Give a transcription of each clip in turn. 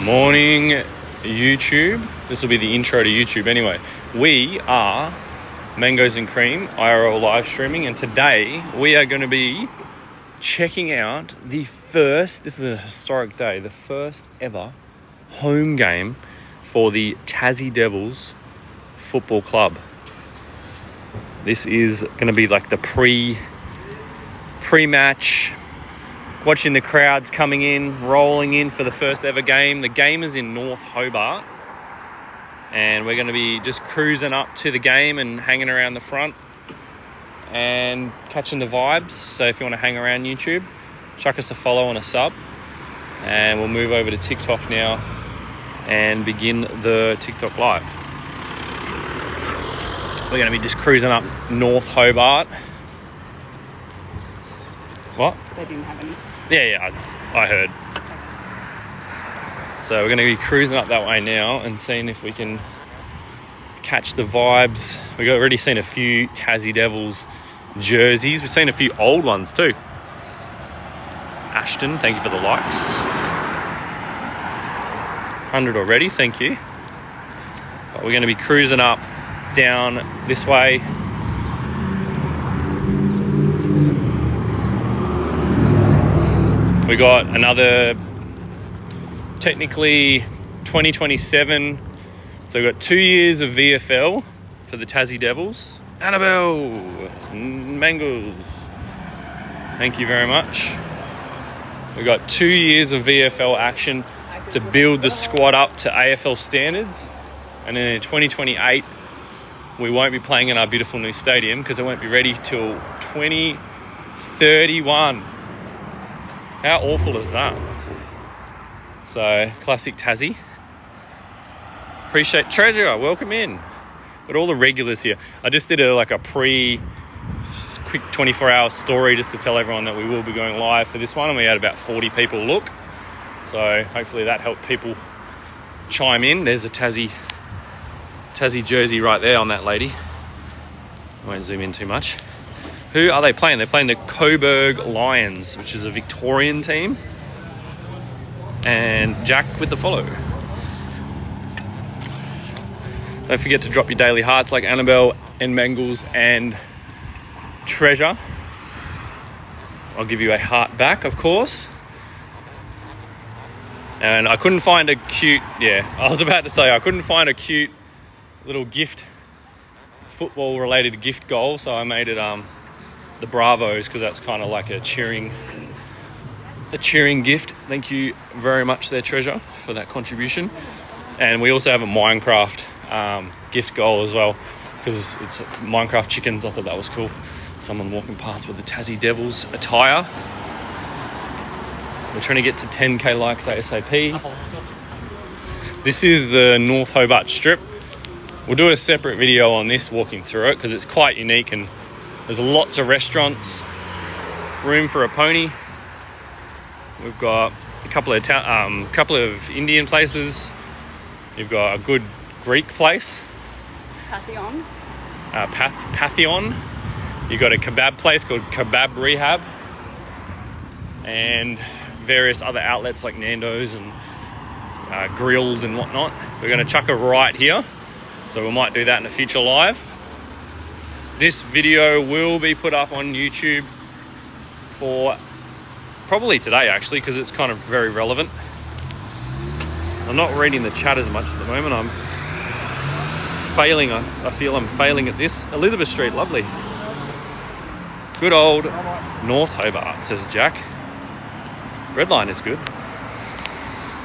Morning, YouTube. This will be the intro to YouTube anyway. We are Mangoes and Cream IRL live streaming, and today we are going to be checking out this is a historic day, the first ever home game for the Tassie Devils Football Club. This is going to be like the pre-match, watching the crowds coming in, rolling in for the first ever game. The game is in North Hobart, and we're going to be just cruising up to the game and hanging around the front and catching the vibes. So if you want to hang around YouTube, chuck us a follow and a sub, and we'll move over to TikTok now and begin the TikTok live. We're going to be just cruising up North Hobart. What? They didn't have any. Yeah, I heard. So we're going to be cruising up that way now and seeing if we can catch the vibes. We've already seen a few Tassie Devils jerseys. We've seen a few old ones too. Ashton, thank you for the likes. 100 already, thank you. But we're going to be cruising up, down this way. We got another, technically 2027. So we've got 2 years of VFL for the Tassie Devils. Annabelle, Mangles, thank you very much. We've got 2 years of VFL action to build the squad up to AFL standards. And then in 2028, we won't be playing in our beautiful new stadium because it won't be ready till 2031. How awful is that? So, classic Tassie. Appreciate Treasure, welcome in. Got all the regulars here. I just did a quick 24-hour story just to tell everyone that we will be going live for this one, and we had about 40 people look. So hopefully that helped people chime in. There's a Tassie jersey right there on that lady. I won't zoom in too much. Who are they playing? They're playing the Coburg Lions, which is a Victorian team. And Jack with the follow. Don't forget to drop your daily hearts like Annabelle and Mangles and Treasure. I'll give you a heart back, of course. And I couldn't find a cute... Yeah, I was about to say I couldn't find a cute little gift, football-related gift goal, so I made it... the Bravos, because that's kind of like a cheering gift. Thank you very much there, Treasure, for that contribution. And we also have a Minecraft gift goal as well, because it's Minecraft chickens. I thought that was cool. Someone walking past with the Tassie Devils attire. We're trying to get to 10k likes ASAP. This is the North Hobart Strip. We'll do a separate video on this, walking through it, because it's quite unique, and there's lots of restaurants, room for a pony. We've got a couple of Indian places. You've got a good Greek place. Pantheon. Pantheon. You've got a kebab place called Kebab Rehab. And various other outlets like Nando's and Grilled and whatnot. We're going to chuck a right here. So we might do that in a future live. This video will be put up on YouTube for probably today, actually, because it's kind of very relevant. I'm not reading the chat as much at the moment. I'm failing. I feel I'm failing at this. Elizabeth Street, lovely. Good old North Hobart, says Jack. Redline is good.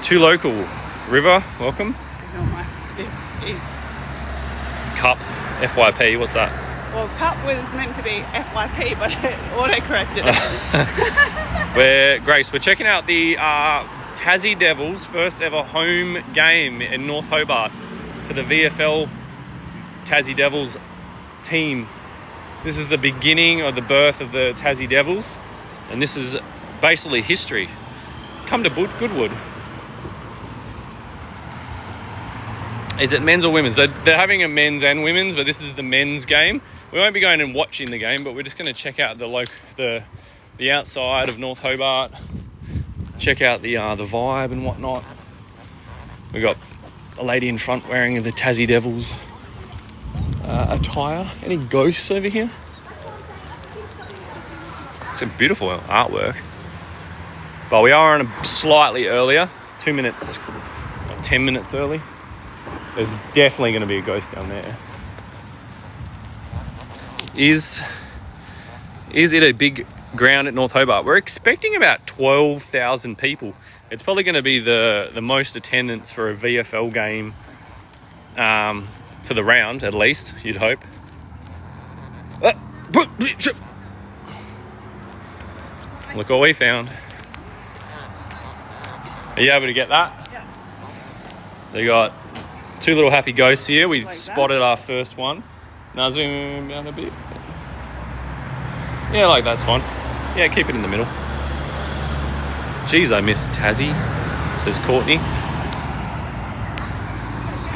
Too local. River, welcome. Cup, FYP, what's that? Well, cup was meant to be FYP, but it auto-corrected it. We're checking out the Tassie Devils' first ever home game in North Hobart for the VFL Tassie Devils team. This is the beginning of the birth of the Tassie Devils, and this is basically history. Come to Goodwood. Is it men's or women's? They're having a men's and women's, but this is the men's game. We won't be going and watching the game, but we're just going to check out the outside of North Hobart, check out the vibe and whatnot. We got a lady in front wearing the Tassie Devils attire. Any ghosts over here? It's a beautiful artwork. But we are on a slightly earlier, 2 minutes, 10 minutes early. There's definitely going to be a ghost down there. Is it a big ground at North Hobart? We're expecting about 12,000 people. It's probably going to be the most attendance for a VFL game for the round, at least, you'd hope. Look what we found. Are you able to get that? Yeah. They got two little happy ghosts here. We Like spotted our first one. Now zoom out a bit. Yeah, like that's fine. Yeah, keep it in the middle. Geez, I miss Tassie, says Courtney.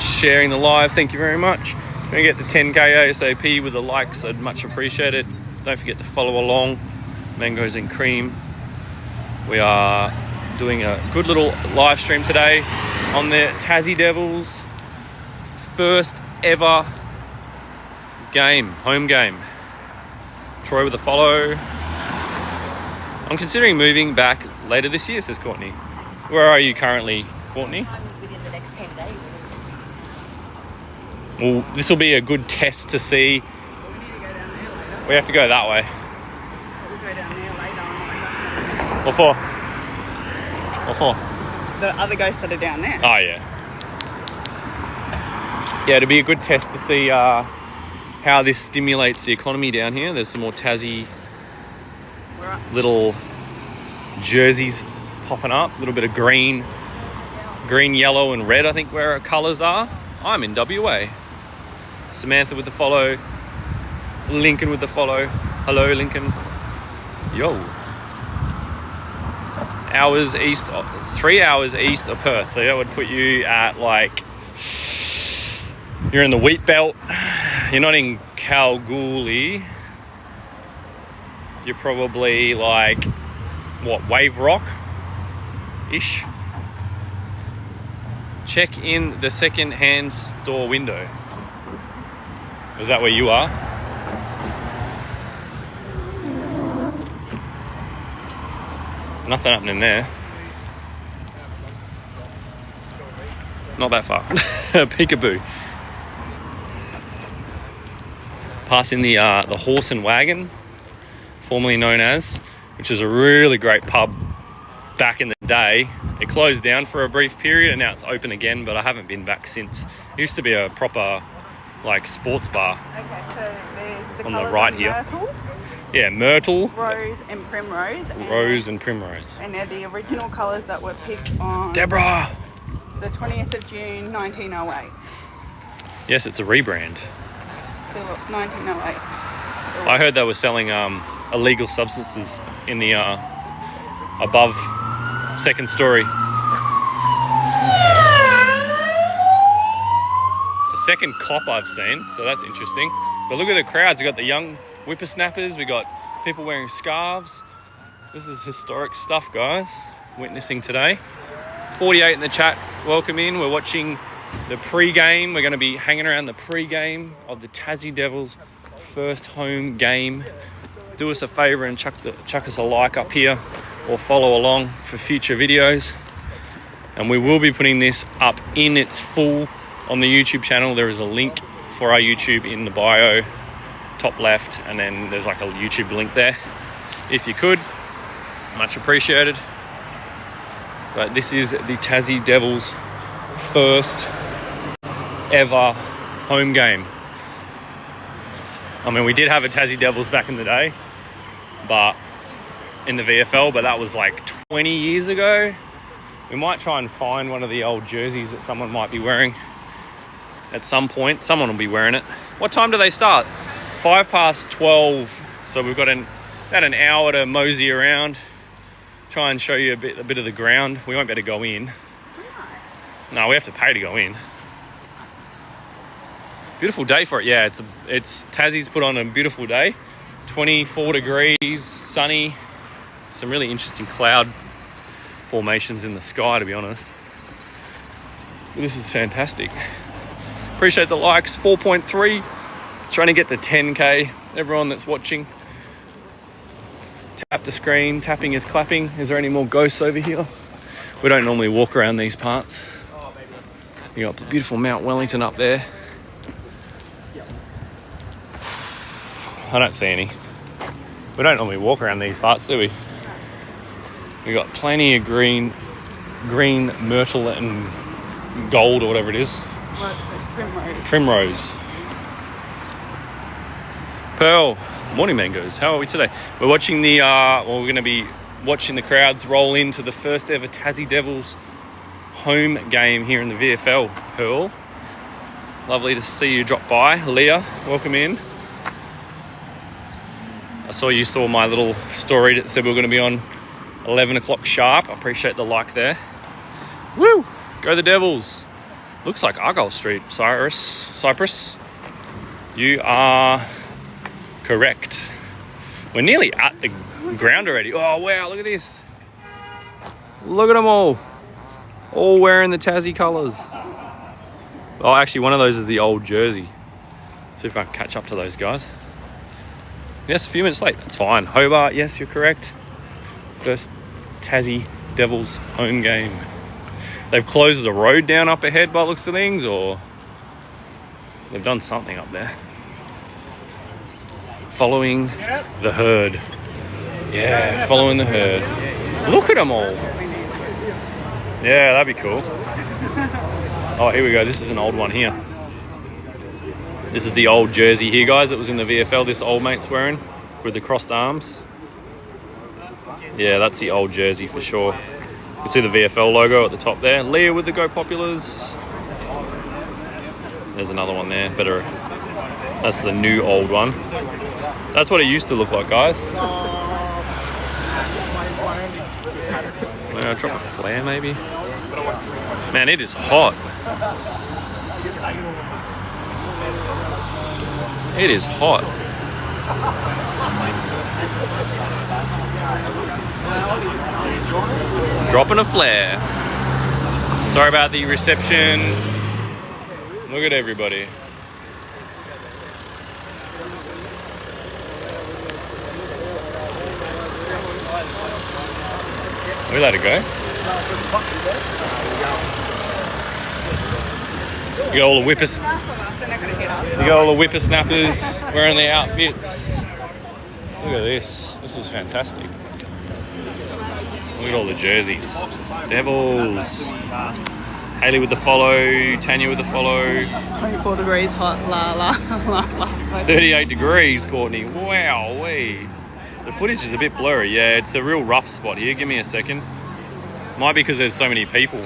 Sharing the live, thank you very much. Gonna get the 10k ASAP with the likes, I'd much appreciate it. Don't forget to follow along. Mangoes and cream. We are doing a good little live stream today on the Tassie Devils first ever game, home game. Troy with a follow. I'm considering moving back later this year, says Courtney. Where are you currently, Courtney? I'm within the next 10 days. Well, this will be a good test to see. But we need to go down there later. We have to go that way. We'll go down there later. What for? What for? The other ghosts that are down there. Oh, yeah. Yeah, it'll be a good test to see how this stimulates the economy down here. There's some more Tassie We're up. little jerseys popping up. A little bit of green, yellow, and red, I think, where our colours are. I'm in WA. Samantha with the follow. Lincoln with the follow. Hello, Lincoln. Yo. 3 hours east of Perth. So that would put you at like, you're in the wheat belt. You're not in Kalgoorlie. You're probably like, what, Wave Rock-ish? Check in the second-hand store window. Is that where you are? Nothing happening there. Not that far. Peekaboo. Passing the Horse and Wagon, formerly known as, which is a really great pub back in the day. It closed down for a brief period and now it's open again, but I haven't been back since. It used to be a proper like sports bar. Okay, so there's the On the colours right of here. Myrtle, Yeah, Myrtle, Rose and Primrose. Rose and Primrose. And they're the original colours that were picked on Deborah! the 20th of June 1908. Yes, it's a rebrand. So look, 1908. I heard they were selling illegal substances in the above second story. It's the second cop I've seen, so that's interesting. But look at the crowds. We got the young whippersnappers. We got people wearing scarves. This is historic stuff, guys. Witnessing today. 48 in the chat. Welcome in. We're watching the pre-game. We're going to be hanging around the pre-game of the Tassie Devils first home game. Do us a favour and chuck us a like up here or follow along for future videos. And we will be putting this up in its full on the YouTube channel. There is a link for our YouTube in the bio, top left, and then there's like a YouTube link there. If you could, much appreciated. But this is the Tassie Devils first ever home game. I mean, we did have a Tassie Devils back in the day, but in the VFL, but that was like 20 years ago. We might try and find one of the old jerseys that someone might be wearing at some point. Someone will be wearing it. What time do they start? 12:05. So we've got about an hour to mosey around, try and show you a bit of the ground. We won't be able to go in. No, we have to pay to go in. Beautiful day for it. Yeah, it's Tassie's put on a beautiful day. 24 degrees, sunny. Some really interesting cloud formations in the sky, to be honest. This is fantastic. Appreciate the likes. 4.3. Trying to get to 10k. Everyone that's watching, tap the screen. Tapping is clapping. Is there any more ghosts over here? We don't normally walk around these parts. You got beautiful Mount Wellington up there. I don't see any. We don't normally walk around these parts, do we? We got plenty of green myrtle and gold or whatever it is. Primrose. Pearl. Morning, Mangoes. How are we today? We're watching the we're going to be watching the crowds roll into the first ever Tassie Devils home game here in the VFL. Pearl, lovely to see you drop by. Leah, welcome in. I saw you saw my little story that said we were going to be on 11 o'clock sharp. I appreciate the like there. Woo! Go the Devils. Looks like Argyle Street, Cyprus. You are correct. We're nearly at the ground already. Oh, wow, look at this. Look at them all. All wearing the Tassie colours. Oh, actually, one of those is the old jersey. See if I can catch up to those guys. Yes, a few minutes late. That's fine. Hobart, yes, you're correct. First Tassie Devils home game. They've closed the road down up ahead by the looks of things, or they've done something up there. Following the herd. Yeah, following the herd. Look at them all. Yeah, that'd be cool. Oh, here we go. This is an old one here. This is the old jersey here, guys. It was in the VFL. This old mate's wearing with the crossed arms. Yeah, that's the old jersey for sure. You can see the VFL logo at the top there. Leah with the Go Populars. There's another one there. Better. That's the new old one. That's what it used to look like, guys. Drop a flare, maybe. Man, it is hot. It is hot. Dropping a flare. Sorry about the reception. Look at everybody. We let it go. You got all the whippersnappers wearing their outfits. Look at this. This is fantastic. Look at all the jerseys. Devils. Hayley with the follow. Tanya with the follow. 24 degrees hot. La. 38 degrees, Courtney. Wow-wee. The footage is a bit blurry. Yeah, it's a real rough spot here. Give me a second. Might be because there's so many people.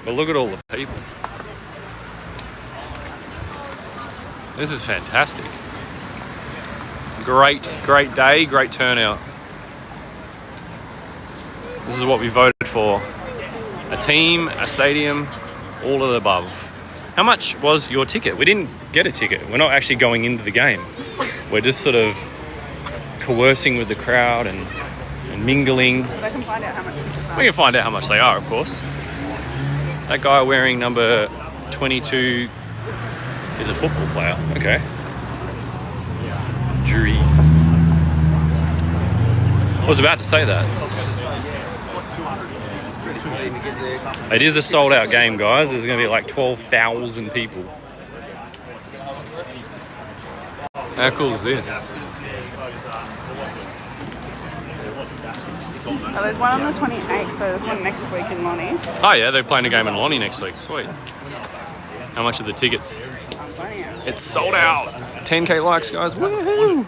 But look at all the people. This is fantastic. Great day, great turnout. This is what we voted for. A team, a stadium, all of the above. How much was your ticket? We didn't get a ticket. We're not actually going into the game. We're just sort of coercing with the crowd and mingling. They can find out how much it's We can find out how much they are, of course. That guy wearing number 22 is a football player. Okay. Jury. I was about to say that. It is a sold out game, guys. There's going to be like 12,000 people. How cool is this? Oh, there's one on the 28th, so there's one next week in Lonnie. Oh yeah, they're playing a game in Lonnie next week. Sweet. How much are the tickets? It's sold out. 10k likes, guys. Woohoo!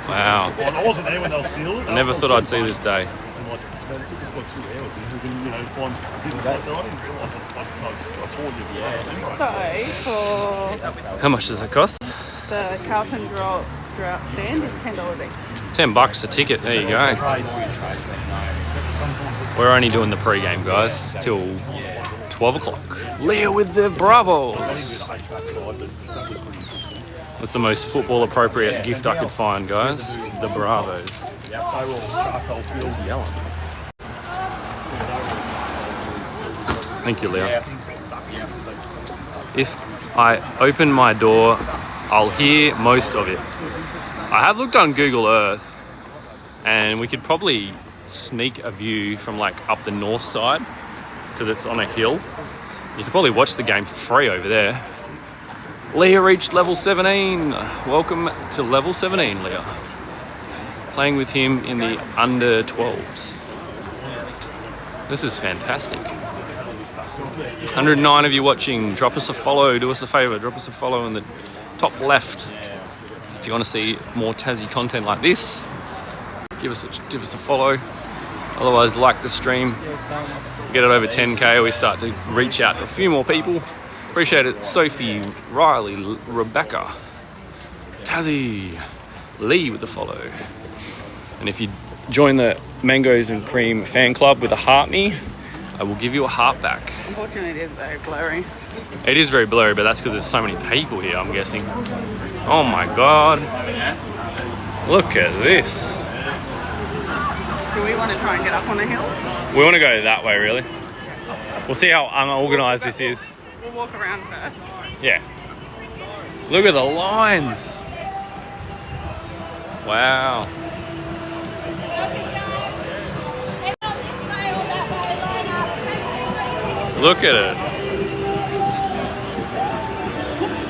Wow. I wasn't there when they were sealed. I never thought I'd see this day. So, How much does it cost? for the Carlton drought stand, it's $10 each. $10 a ticket. There you go. We're only doing the pre-game, guys, till 12 o'clock. Leah with the Bravos. That's the most football appropriate gift I could find, guys. The Bravos. Thank you, Leah. If I open my door, I'll hear most of it. I have looked on Google Earth, and we could probably sneak a view from like up the north side because it's on a hill. You could probably watch the game for free over there. Leah reached level 17. Welcome to level 17, Leah. Playing with him in the under 12s. This is fantastic. 109 of you watching. Drop us a follow. Do us a favour. Drop us a follow in the top left. If you want to see more Tassie content like this, give us a follow. Otherwise, like the stream. Get it over 10k. We start to reach out to a few more people. Appreciate it. Sophie, Riley, Rebecca, Tassie, Lee with the follow. And if you join the Mangoes and Cream fan club with a heart me, I will give you a heart back. Unfortunately, it is very blurry. It is very blurry, but that's because there's so many people here, I'm guessing. Oh my God. Look at this. Do we want to try and get up on a hill? We want to go that way, really. We'll see how unorganised this is. We'll walk around first. Yeah. Look at the lines. Wow. Look at it.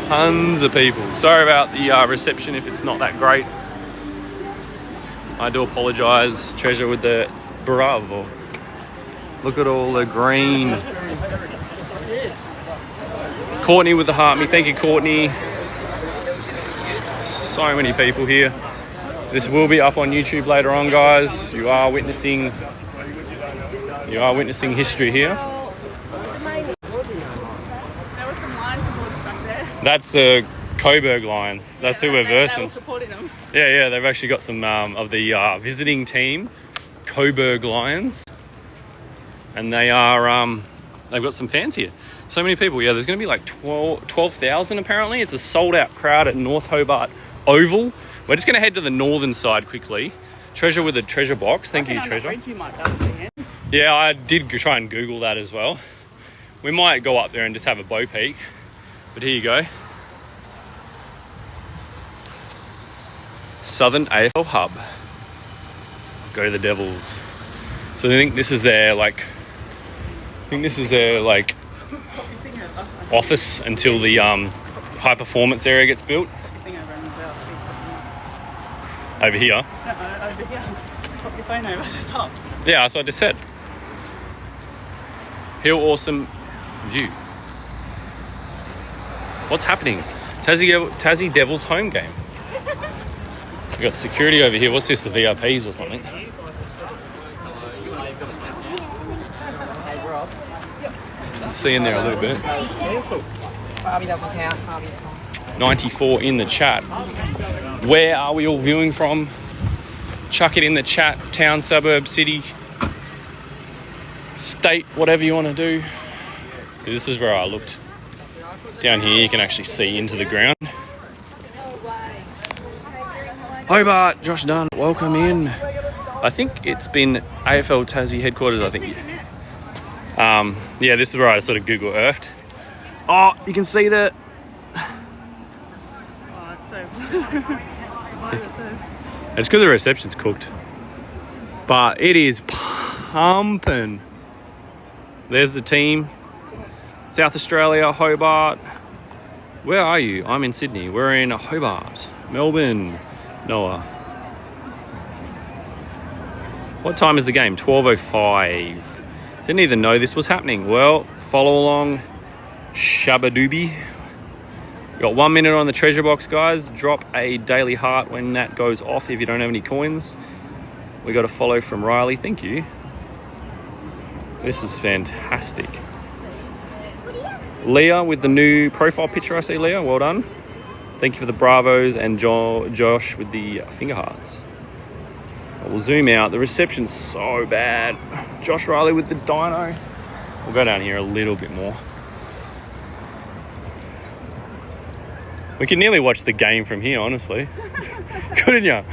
Tons of people. Sorry about the reception if it's not that great. I do apologise. Treasure with the bravo. Look at all the green. Courtney with the heart me. Thank you, Courtney. So many people here. This will be up on YouTube later on, guys. You are witnessing history here. That's the Coburg Lions. That's who we're versing. Supporting them. Yeah, they've actually got some of the visiting team, Coburg Lions, and they are they've got some fans here. So many people. Yeah, there's going to be like 12,000 apparently. It's a sold out crowd at North Hobart Oval. We're just going to head to the northern side quickly. Treasure with a treasure box. Thank you, Treasure. You might be able to see it. Yeah, I did try and Google that as well. We might go up there and just have a bow peek. But here you go. Southern AFL Hub. Go the Devils. So I think this is their office until the high performance area gets built. Over here. No, over here. Pop your phone over the top. Yeah, that's what I just said. Hill awesome view. What's happening? Tassie Devils home game. We got security over here. What's this? The VIPs or something? See in there a little bit. 94 in the chat. Where are we all viewing from? Chuck it in the chat. Town, suburb, city, state, whatever you want to do. So this is where I looked. Down here you can actually see into the ground. Hobart, Josh Dunn, welcome in. I think it's been AFL Tassie headquarters, I think. Yeah, this is where I sort of Google Earthed. Oh, you can see that. Oh, it's so... It's because the reception's cooked. But it is pumping. There's the team. South Australia, Hobart. Where are you? I'm in Sydney. We're in Hobart. Melbourne. Noah. What time is the game? 12:05. Didn't even know this was happening. Well, follow along. Shabadooby. Got 1 minute on the treasure box, guys. Drop a daily heart when that goes off if you don't have any coins. We got a follow from Riley. Thank you. This is fantastic. Leah with the new profile picture. I see, Leah. Well done. Thank you for the bravos, and Josh with the finger hearts. I will zoom out. The reception's so bad. Josh Riley with the dino. We'll go down here a little bit more. We can nearly watch the game from here, honestly. Couldn't you?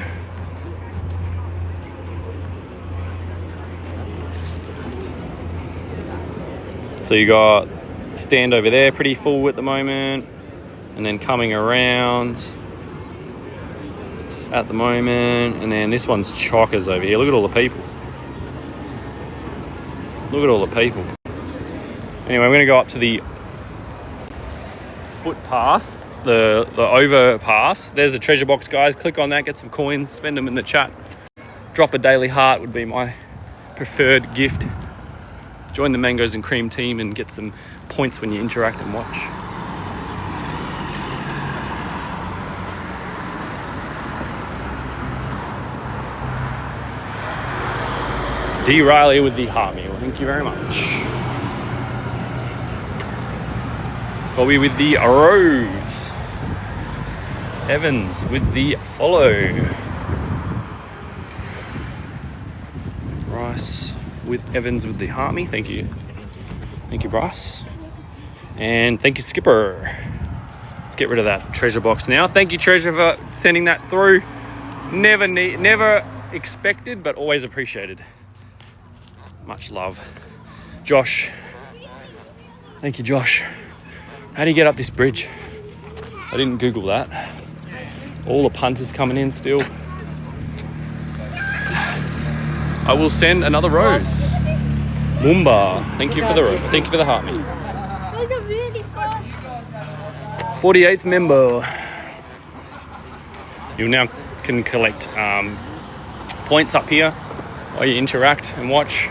So you got stand over there, pretty full at the moment, and then coming around at the moment, and then this one's chockers over here. Look at all the people. Look at all the people. Anyway, we're going to go up to the footpath, the overpass. There's a treasure box, guys. Click on that, get some coins, spend them in the chat. Drop a daily heart would be my preferred gift. Join the Mangoes and Cream team and get some points when you interact and watch. D. Riley with the heart meal. Thank you very much. Colby with the rose. Evans with the follow. Bryce with Evans with the heart me. Thank you. Thank you, Bryce. And thank you, Skipper. Let's get rid of that treasure box now. Thank you, Treasure, for sending that through. Never expected, but always appreciated. Much love. Josh. Thank you, Josh. How do you get up this bridge? I didn't Google that. All the punters coming in still. I will send another rose. Moomba. Thank you for the rose. Thank you for the heart. 48th member. You now can collect points up here while you interact and watch.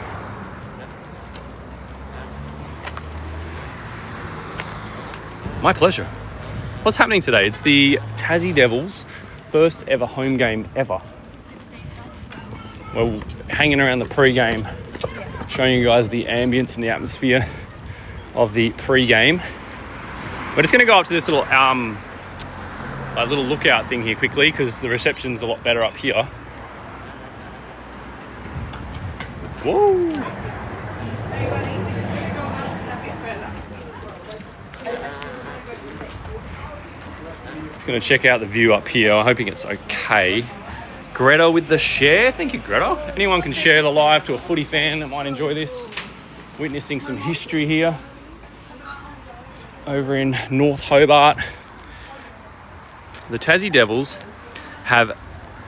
My pleasure. What's happening today? It's the Tassie Devils' first ever home game ever. We're hanging around the pre-game, showing you guys the ambience and the atmosphere of the pre-game. We're just going to go up to this little lookout thing here quickly because the reception's a lot better up here. Whoa! Going to check out the view up here. I'm hoping it's okay. Greta with the share. Thank you, Greta. Anyone can share the live to a footy fan that might enjoy this. Witnessing some history here over in North Hobart. The Tassie Devils have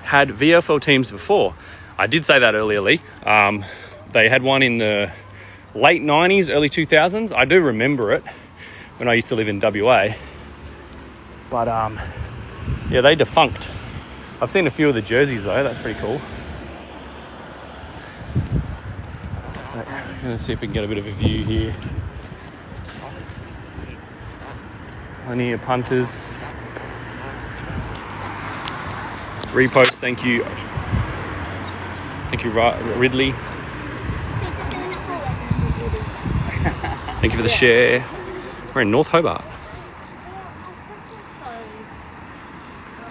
had VFL teams before. I did say that earlier, Lee. They had one in the late 90s, early 2000s. I do remember it when I used to live in WA. But, yeah, they defunct. I've seen a few of the jerseys, though. That's pretty cool. I'm going to see if we can get a bit of a view here. Plenty of punters. Repost, thank you. Thank you, Ridley. Thank you for the share. We're in North Hobart.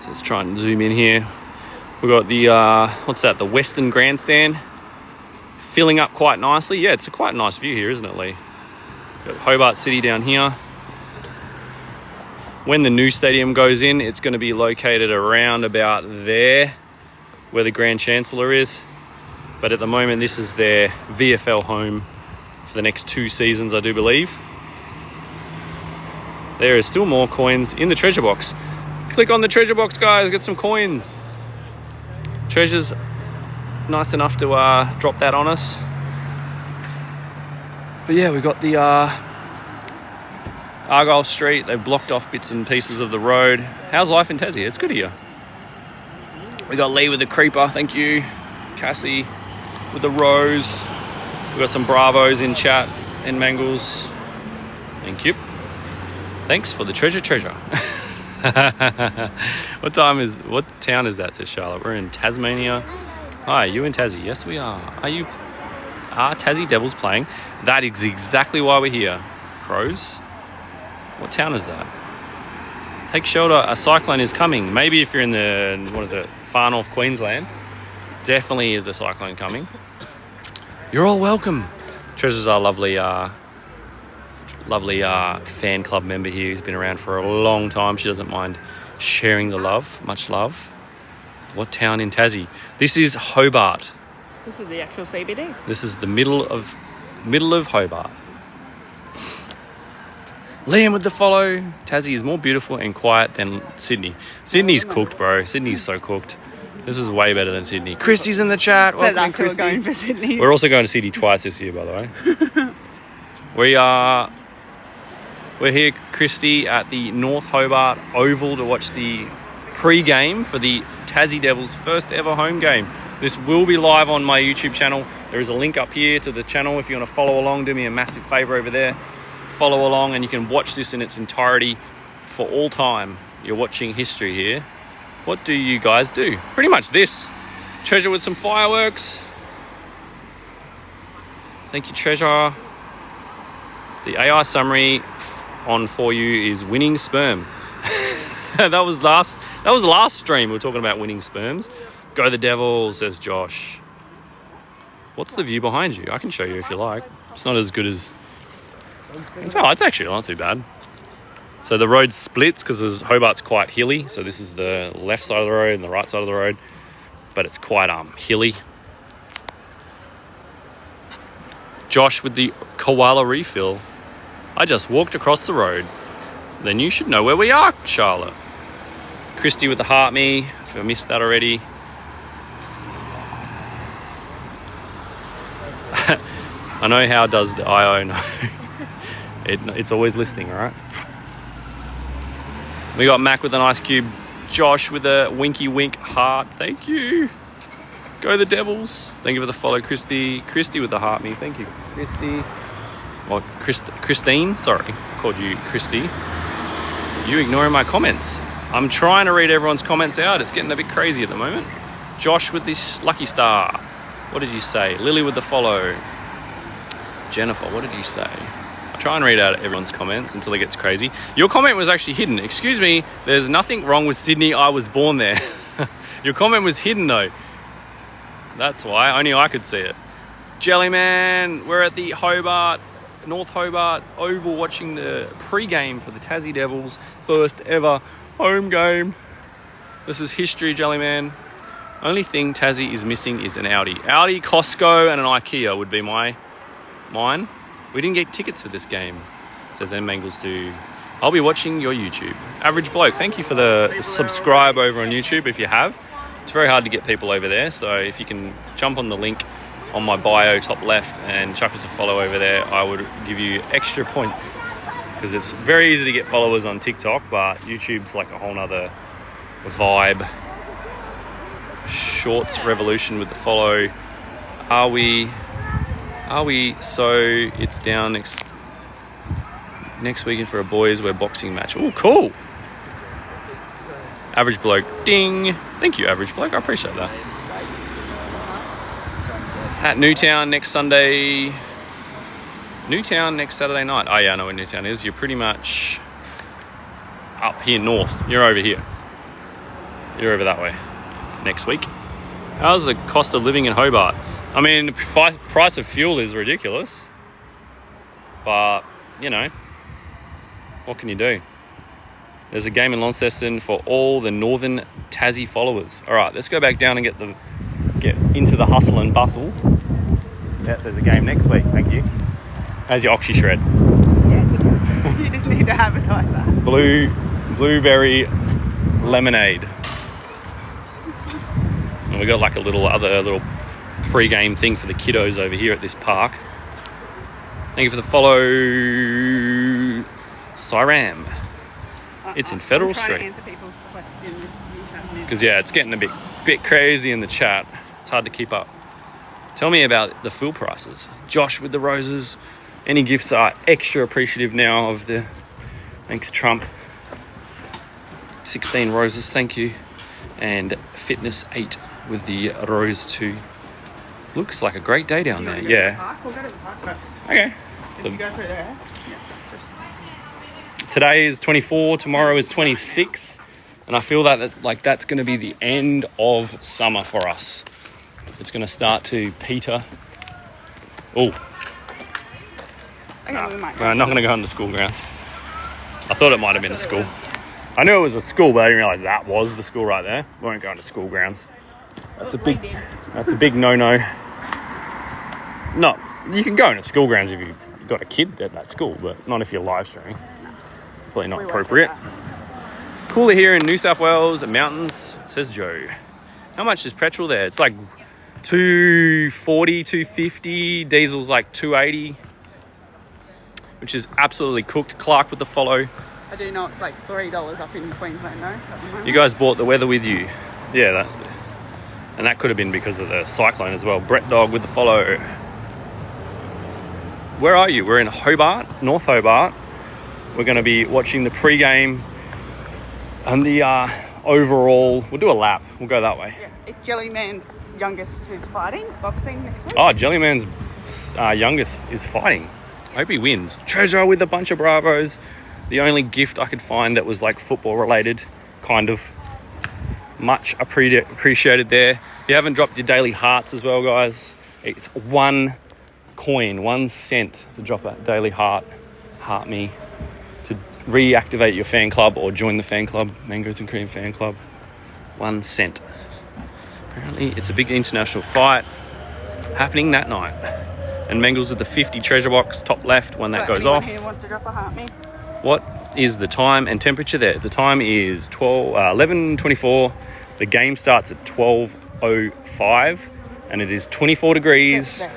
Let's try and zoom in here. We've got the, what's that, the Western Grandstand filling up quite nicely. Yeah, it's a quite nice view here, isn't it, Lee? We've got Hobart City down here. When the new stadium goes in, it's going to be located around about there where the Grand Chancellor is. But at the moment, this is their VFL home for the next 2 seasons, I do believe. There is still more coins in the treasure box. Click on the treasure box, guys. Get some coins. Treasure's nice enough to drop that on us. But yeah, we've got the Argyle Street. They've blocked off bits and pieces of the road. How's life in Tassie? It's good here. We got Lee with the creeper. Thank you. Cassie with the rose. We've got some bravos in chat and Mangles. Thank you. Thanks for the treasure. What town is that, says Charlotte? We're in Tasmania. Hi, you in Tassie? Yes, we are. Are Tassie Devils playing? That is exactly why we're here. Crows? What town is that? Take shelter, a cyclone is coming. Maybe if you're in the, far north Queensland, definitely is a cyclone coming. You're all welcome. Treasure's our lovely fan club member here who's been around for a long time. She doesn't mind sharing the love. Much love. What town in Tassie? This is Hobart. This is the actual CBD. This is the middle of Hobart. Liam with the follow. Tassie is more beautiful and quiet than Sydney. Sydney's cooked, bro. Sydney's so cooked. This is way better than Sydney. Christy's in the chat. So Welcome, that's who we're Christy. going for Sydney. We're also going to Sydney twice this year, by the way. We're here, Christy, at the North Hobart Oval to watch the pre-game for the Tassie Devils' first ever home game. This will be live on my YouTube channel. There is a link up here to the channel if you want to follow along. Do me a massive favour over there. Follow along and you can watch this in its entirety for all time. You're watching history here. What do you guys do? Pretty much this. Treasure with some fireworks. Thank you, Treasure. The AI summary on for you is winning sperm. that was the last stream we were talking about winning sperms. Go the Devils, says Josh. What's the view behind you? I can show you if you like. It's not as good as... it's actually not too bad. So the road splits because Hobart's quite hilly. So this is the left side of the road and the right side of the road. But it's quite hilly. Josh with the koala refill. I just walked across the road. Then you should know where we are, Charlotte. Christy with the heart me, if I missed that already. I know how does the IO know. It's always listening, right? We got Mac with an ice cube. Josh with a winky wink heart. Thank you. Go the Devils. Thank you for the follow, Christy. Christy with the heart me. Thank you, Christy. Well, Christine. Sorry, I called you Christy. You ignoring my comments. I'm trying to read everyone's comments out. It's getting a bit crazy at the moment. Josh with this lucky star. What did you say? Lily with the follow. Jennifer, what did you say? I try and read out everyone's comments until it gets crazy. Your comment was actually hidden. Excuse me, there's nothing wrong with Sydney. I was born there. Your comment was hidden though. That's why. Only I could see it. Jellyman, we're at the North Hobart Oval watching the pre-game for the Tassie Devils' first ever home game. This is history, Jellyman. Only thing Tassie is missing is an Audi. Audi, Costco, and an IKEA would be mine. We didn't get tickets for this game, says M Mangles too. I'll be watching your YouTube. Average Bloke, thank you for the subscribe over on YouTube if you have. It's very hard to get people over there, so if you can jump on the link on my bio top left and chuck us a follow over there, I would give you extra points because it's very easy to get followers on TikTok, but YouTube's like a whole nother vibe. Shorts Revolution with the follow. Are we so it's down next weekend for a boys wear boxing match. Oh, cool. Average Bloke, ding. Thank you, Average Bloke, I appreciate that. At Newtown next Sunday. Newtown next Saturday night. Oh yeah, I know where Newtown is. You're pretty much up here north. You're over here. You're over that way. Next week. How's the cost of living in Hobart? I mean, the price of fuel is ridiculous. But, you know, what can you do? There's a game in Launceston for all the Northern Tassie followers. All right, let's go back down and get into the hustle and bustle. Yeah, there's a game next week. Thank you. How's your Oxy Shred? Yeah, you didn't need to advertise that. Blueberry lemonade. And we got like a little pre-game thing for the kiddos over here at this park. Thank you for the follow, Siram. It's in Federal Street. Because yeah, it's getting a bit crazy in the chat. It's hard to keep up. Tell me about the fuel prices. Josh with the roses. Any gifts are extra appreciative now of the... Thanks, Trump. 16 roses, thank you. And Fitness 8 with the rose too. Looks like a great day down there. Yeah. We'll go to the park first. Okay. If you go through there. Today is 24, tomorrow is 26, and I feel that that's going to be the end of summer for us. It's going to start to peter. Oh. Okay, we might go. No, I'm not going to go on the school grounds. I thought it might have been a school. I knew it was a school, but I didn't realise that was the school right there. We won't go into school grounds. That's a big no-no. No, you can go into school grounds if you've got a kid at that school, but not if you're live streaming. Completely not We won't do appropriate. that. Cooler here in New South Wales mountains, says Joe. How much is petrol there? It's like $2.40, $2.50. Diesel's like $2.80, which is absolutely cooked. Clark with the follow. I do know it's like $3 up in Queensland though. At the moment. You guys brought the weather with you. Yeah, and that could have been because of the cyclone as well. Brett Dog with the follow. Where are you? We're in Hobart, North Hobart. We're going to be watching the pre-game and the overall. We'll do a lap. We'll go that way. Yeah, it's Jellyman's youngest who's fighting boxing next week. Oh, Jellyman's youngest is fighting. I hope he wins. Treasure with a bunch of bravos. The only gift I could find that was like football related, kind of. Much appreciated there. If you haven't dropped your daily hearts as well, guys, it's 1 coin, 1 cent to drop a daily heart me, to reactivate your fan club or join the fan club, Mangoes and Cream fan club. 1 cent. Apparently it's a big international fight happening that night. And Mangles with the 50 treasure box, top left, when that goes off. Here wants to drop a heart me? What is the time and temperature there? The time is 11:24. The game starts at 12:05 and it is 24 degrees. There.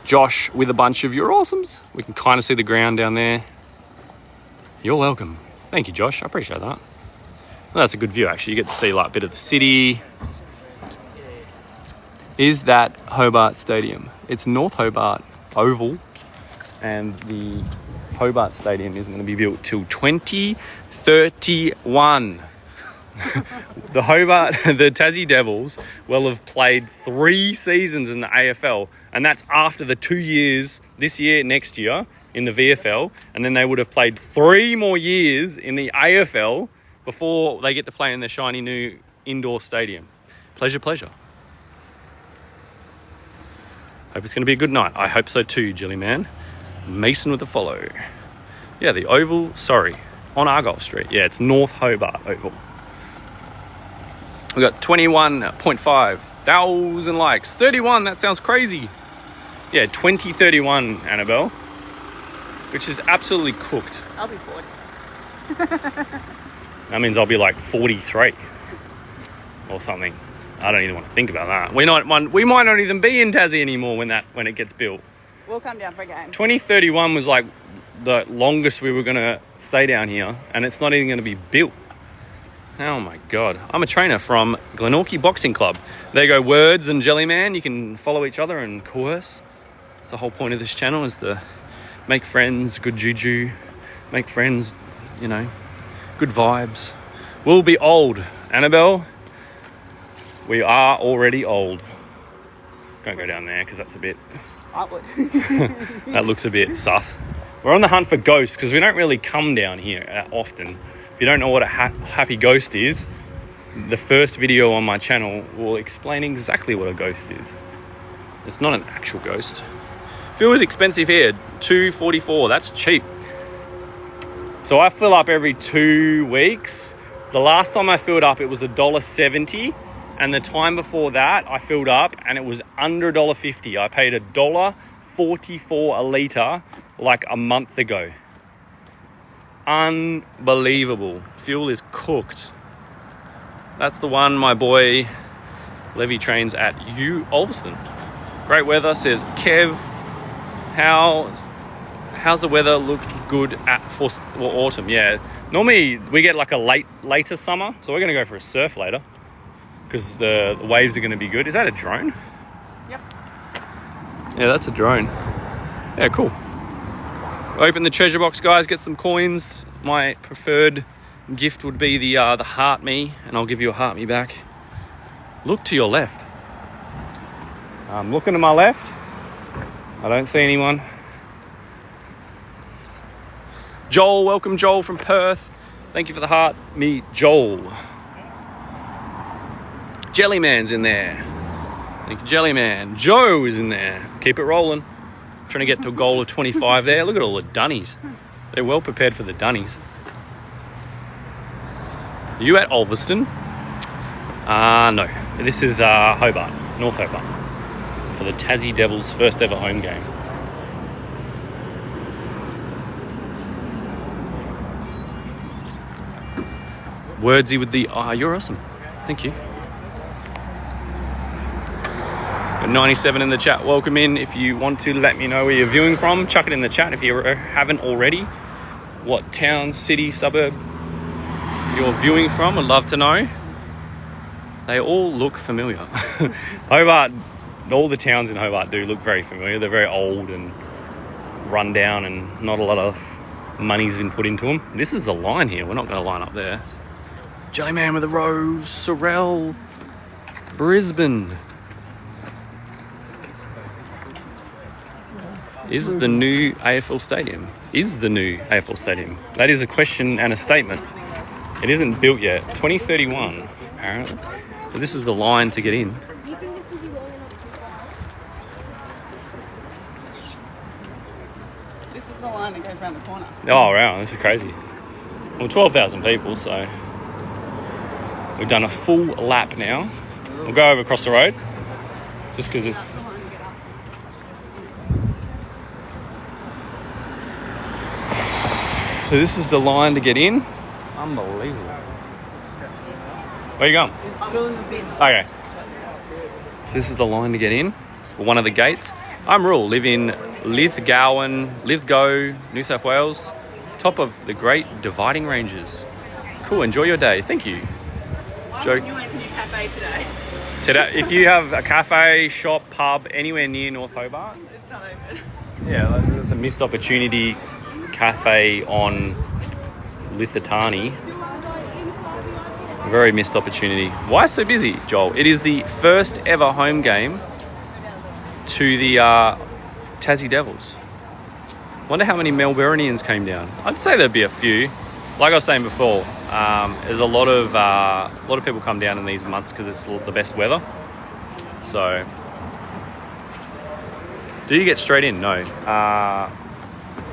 Josh with a bunch of your awesomes. We can kind of see the ground down there. You're welcome. Thank you, Josh. I appreciate that. Well, that's a good view, actually. You get to see like a bit of the city. Is that Hobart Stadium? It's North Hobart Oval, and the Hobart Stadium isn't going to be built till 2031. The Tassie Devils will have played 3 seasons in the AFL, and that's after the 2 years, this year, next year, in the VFL, and then they would have played 3 more years in the AFL before they get to play in their shiny new indoor stadium. Pleasure, pleasure. Hope it's going to be a good night. I hope so too, Jellyman. Mason with the follow. Yeah, the Oval, on Argyle Street. Yeah, it's North Hobart Oval. We got 21.5 thousand likes. 31, that sounds crazy. Yeah, 2031, Annabelle. Which is absolutely cooked. I'll be 40. That means I'll be like 43 or something. I don't even want to think about that. We might not even be in Tassie anymore when it gets built. We'll come down for a game. 2031 was like the longest we were going to stay down here, and it's not even going to be built. Oh my God. I'm a trainer from Glenorchy Boxing Club. There you go, Words and Jellyman. You can follow each other and coerce. That's the whole point of this channel, is to make friends, good juju, make friends, good vibes. We'll be old, Annabelle. We are already old. Don't go down there because that's a bit... I would. That looks a bit sus. We're on the hunt for ghosts because we don't really come down here often. If you don't know what a happy ghost is, the first video on my channel will explain exactly what a ghost is. It's not an actual ghost. Fuel is expensive here, $2.44. That's cheap. So I fill up every 2 weeks. The last time I filled up, it was $1.70. And the time before that, I filled up and it was under $1.50. I paid $1.44 a litre like a month ago. Unbelievable. Fuel is cooked. That's the one my boy Levy trains at Ulverston. Great weather, says Kev. How's the weather look good for autumn? Yeah, normally we get like a later summer, so we're going to go for a surf later because the waves are going to be good. Is that a drone? Yep. Yeah, that's a drone. Yeah, cool. Open the treasure box, guys. Get some coins. My preferred gift would be the heart me, and I'll give you a heart me back. Look to your left. I'm looking to my left. I don't see anyone. Joel, welcome Joel from Perth. Thank you for the heart me, Joel. Jellyman's in there. Thank you, Jellyman. Joe is in there. Keep it rolling. Trying to get to a goal of 25 there. Look at all the dunnies. They're well prepared for the dunnies. Are you at Ulverston? No. This is Hobart, North Hobart, for the Tassie Devils' first ever home game. Wordsy with the... you're awesome. Thank you. Got 97 in the chat. Welcome in. If you want to let me know where you're viewing from, chuck it in the chat if you haven't already. What town, city, suburb you're viewing from. I'd love to know. They all look familiar. Hobart, all the towns in Hobart do look very familiar. They're very old and run down and not a lot of money's been put into them. This is the line here. We're not going to line up there. Jellyman with a rose. Sorrel. Brisbane. Is the new AFL Stadium? Is the new AFL Stadium? That is a question and a statement. It isn't built yet. 2031, apparently. So this is the line to get in. This is the line that goes around the corner. Oh, wow, this is crazy. Well, 12,000 people, so we've done a full lap now. We'll go over across the road, just because it's... So this is the line to get in. Unbelievable. Where are you going? Okay. So this is the line to get in for one of the gates. I'm Rule, live in Lithgow, New South Wales, top of the Great Dividing Ranges. Cool, enjoy your day. Thank you. You went to your cafe today. If you have a cafe, shop, pub, anywhere near North Hobart, It's not open. yeah, there's a missed opportunity cafe on Lithitani. Very missed opportunity. Why so busy, Joel? It is the first ever home game to the Tassie Devils. Wonder how many Melburnians came down. I'd say there'd be a few. Like I was saying before, there's a lot of people come down in these months because it's the best weather. So, do you get straight in? No.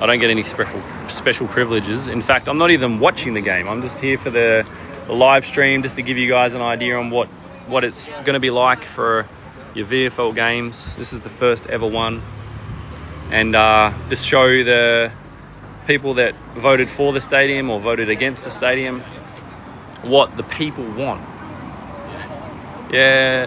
I don't get any special privileges. In fact, I'm not even watching the game. I'm just here for the live stream, just to give you guys an idea on what it's going to be like for your VFL games. This is the first ever one. And just show the people that voted for the stadium or voted against the stadium what the people want. Yeah,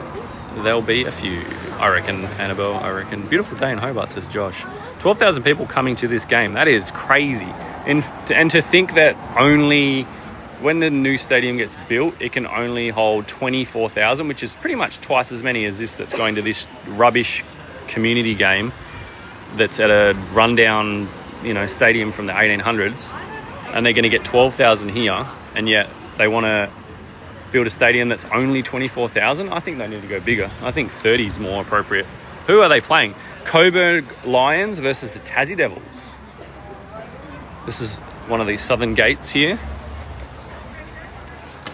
there'll be a few, I reckon, Annabelle, I reckon. Beautiful day in Hobart, says Josh. 12,000 people coming to this game. That is crazy. And to think that only when the new stadium gets built, it can only hold 24,000, which is pretty much twice as many as this that's going to this rubbish community game that's at a rundown, stadium from the 1800s. And they're going to get 12,000 here, and yet they want to build a stadium that's only 24,000. I think they need to go bigger. I think 30 is more appropriate. Who are they playing? Coburg Lions versus the Tassie Devils. This is one of the southern gates here.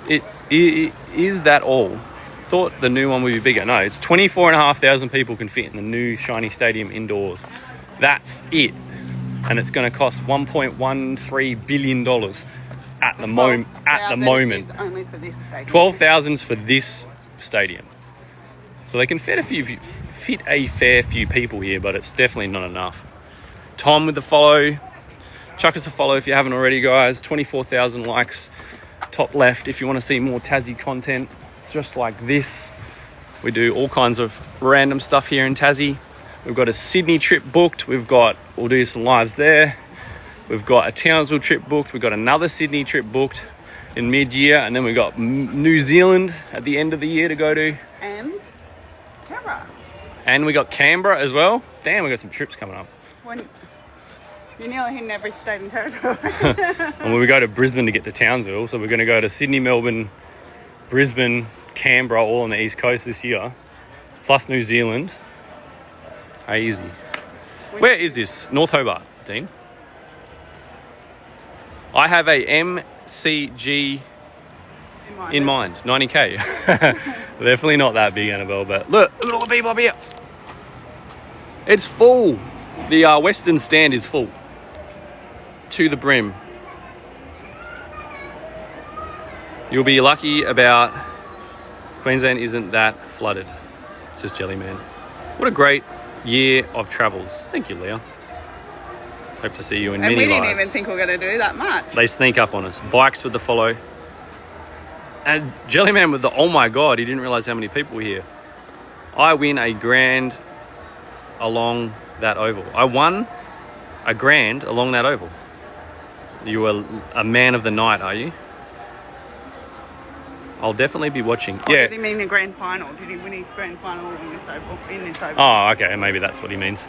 It is that all? Thought the new one would be bigger. No, it's 24,500 people can fit in the new shiny stadium indoors. That's it. And it's going to cost $1.13 billion at the moment. Only for this stadium. 12,000's for this stadium. So they can fit a fair few people here, but it's definitely not enough. Tom with the follow. Chuck us a follow if you haven't already, guys. 24,000 likes. Top left if you want to see more Tassie content just like this. We do all kinds of random stuff here in Tassie. We've got a Sydney trip booked. We'll do some lives there. We've got a Townsville trip booked. We've got another Sydney trip booked in mid-year, and then we've got New Zealand at the end of the year to go to. And Canberra. And we got Canberra as well. Damn, we got some trips coming up. You're nearly hitting every state and territory. And we go to Brisbane to get to Townsville, so we're going to go to Sydney, Melbourne, Brisbane, Canberra, all on the East Coast this year, plus New Zealand. Easy. Where is this? North Hobart, Dean. I have a MCG in mind, 90k. Definitely not that big, Annabelle, but look at all the people up here. It's full. The Western stand is full to the brim. You'll be lucky about Queensland isn't that flooded, says Jellyman. What a great year of travels. Thank you, Leah. Hope to see you in many lives. And we didn't even think we were going to do that much. They sneak up on us. Bikes with the follow. And Jellyman with the, oh my God, he didn't realise how many people were here. I win a grand along that oval. I won a grand along that oval. You were a man of the night, are you? I'll definitely be watching. Oh, yeah. Does he mean the grand final? Did he win his grand final in this oval? Oh, okay. Maybe that's what he means.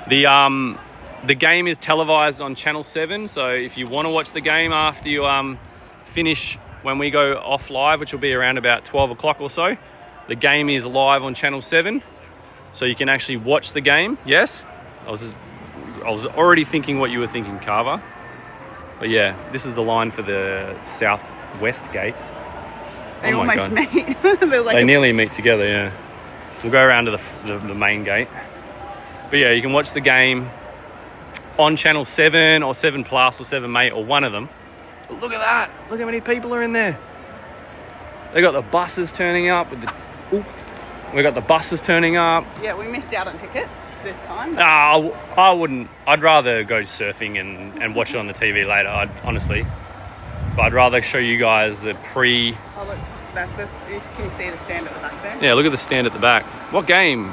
The game is televised on Channel 7. So if you want to watch the game after you finish, when we go off live, which will be around about 12 o'clock or so, the game is live on Channel 7. So you can actually watch the game. Yes? I was already thinking what you were thinking, Carver. But yeah, this is the line for the southwest gate. They almost meet. They nearly meet together, yeah. We'll go around to the main gate. But yeah, you can watch the game on Channel 7 or 7 Plus or 7 Mate or one of them. But look at that. Look how many people are in there. They got the buses turning up with the... We got the buses turning up. Yeah, we missed out on tickets this time. I wouldn't. I'd rather go surfing and watch it on the TV later, honestly. But I'd rather show you guys the pre... Oh, look. You can see the stand at the back there. Yeah, look at the stand at the back. What game?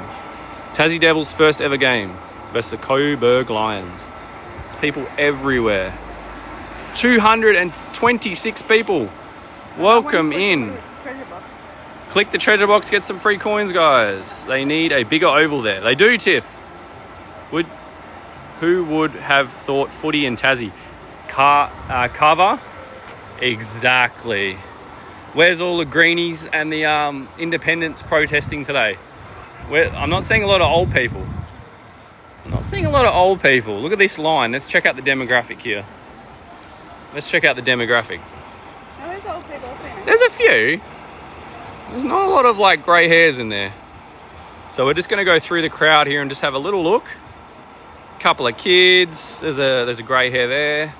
Tassie Devils' first ever game versus the Coburg Lions. There's people everywhere. 226 people. Welcome in. Click the treasure box, get some free coins, guys. They need a bigger oval there. They do, Tiff. Who would have thought footy in Tassie? Carver? Exactly. Where's all the greenies and the independents protesting today? I'm not seeing a lot of old people. Look at this line. Let's check out the demographic here. There's old people. There's a few. There's not a lot of like grey hairs in there. So we're just going to go through the crowd here and just have a little look. Couple of kids. There's a grey hair there.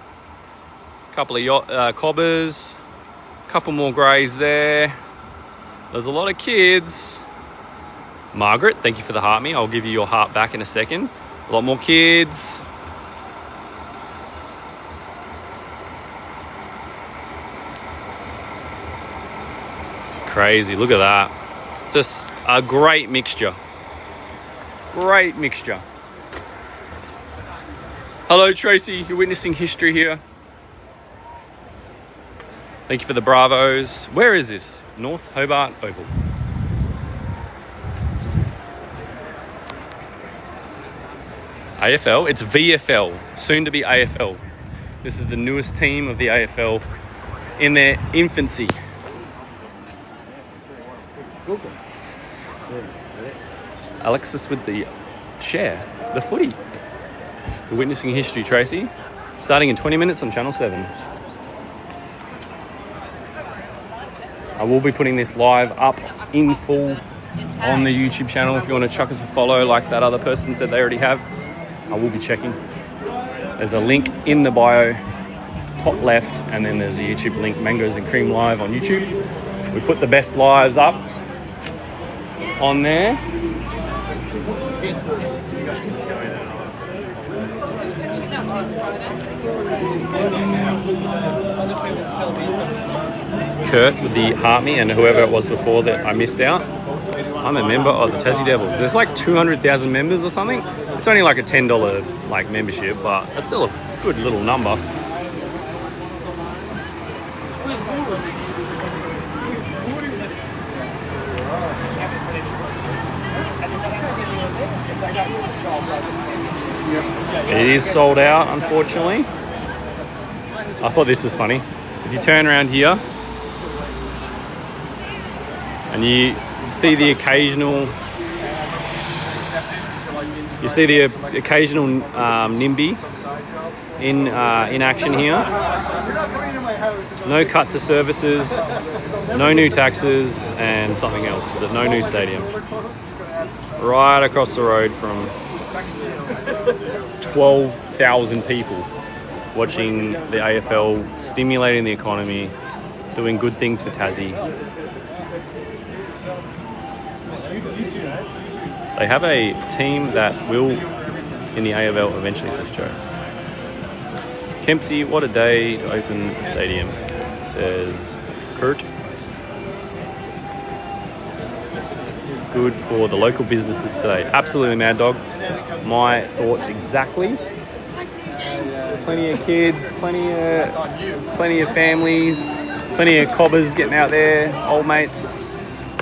Couple of cobbers. Couple more greys there. There's a lot of kids. Margaret, thank you for the heart me. I'll give you your heart back in a second. A lot more kids. Crazy, look at that. Just a great mixture. Hello, Tracy. You're witnessing history here. Thank you for the bravos. Where is this? North Hobart Oval. AFL? It's VFL. Soon to be AFL. This is the newest team of the AFL in their infancy. Alexis with the share, the footy. You're witnessing history, Tracy. Starting in 20 minutes on Channel 7. I will be putting this live up in full on the YouTube channel. If you want to chuck us a follow like that other person said they already have, I will be checking. There's a link in the bio, top left, and then there's a YouTube link, Mangoes and Cream Live on YouTube. We put the best lives up on there. Kurt with the heart me and whoever it was before that I missed out. I'm a member of the Tassie Devils. There's like 200,000 members or something. It's only like a $10 like membership, but it's still a good little number. It is sold out, unfortunately. I thought this was funny. If you turn around here and you see the occasional NIMBY in action here. No cut to services, no new taxes, and something else. But no new stadium. Right across the road from 12,000 people watching the AFL, stimulating the economy, doing good things for Tassie. They have a team that will in the AFL eventually, says Joe. Kempsey, what a day to open the stadium, says Kurt. good for the local businesses today. Absolutely mad dog. My thoughts exactly. Plenty of kids, plenty of families, plenty of cobbers getting out there, old mates.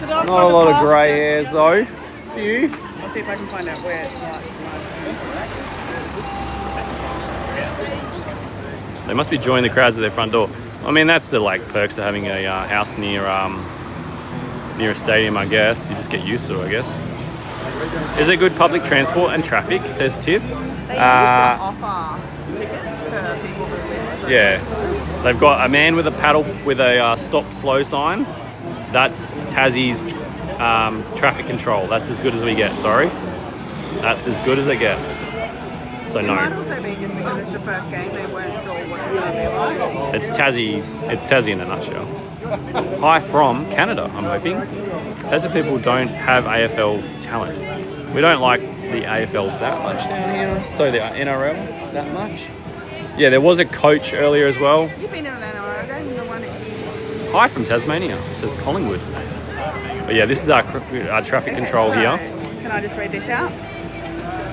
Not a lot of grey hairs though. Few. I'll see if I can find out where it's like. They must be joining the crowds at their front door. I mean, that's the perks of having a house near a stadium, I guess. You just get used to it, I guess. Is it good public transport and traffic? Says Tiff. They used to offer tickets to people who live. Yeah, they've got a man with a paddle with a stop slow sign. That's Tassie's traffic control. That's as good as we get. Sorry, that's as good as it gets. So It no. might also be just because it's the first game, they weren't sure what it's going to be like. It's Tassie in a nutshell. Hi from Canada, I'm hoping. Tassie people don't have AFL talent. We don't like the AFL that much down here. Sorry, the NRL that much. Yeah, there was a coach earlier as well. You've been in an NRL game, the one at Hi from Tasmania, says Collingwood. But yeah, this is our traffic control here. Can I just read this out?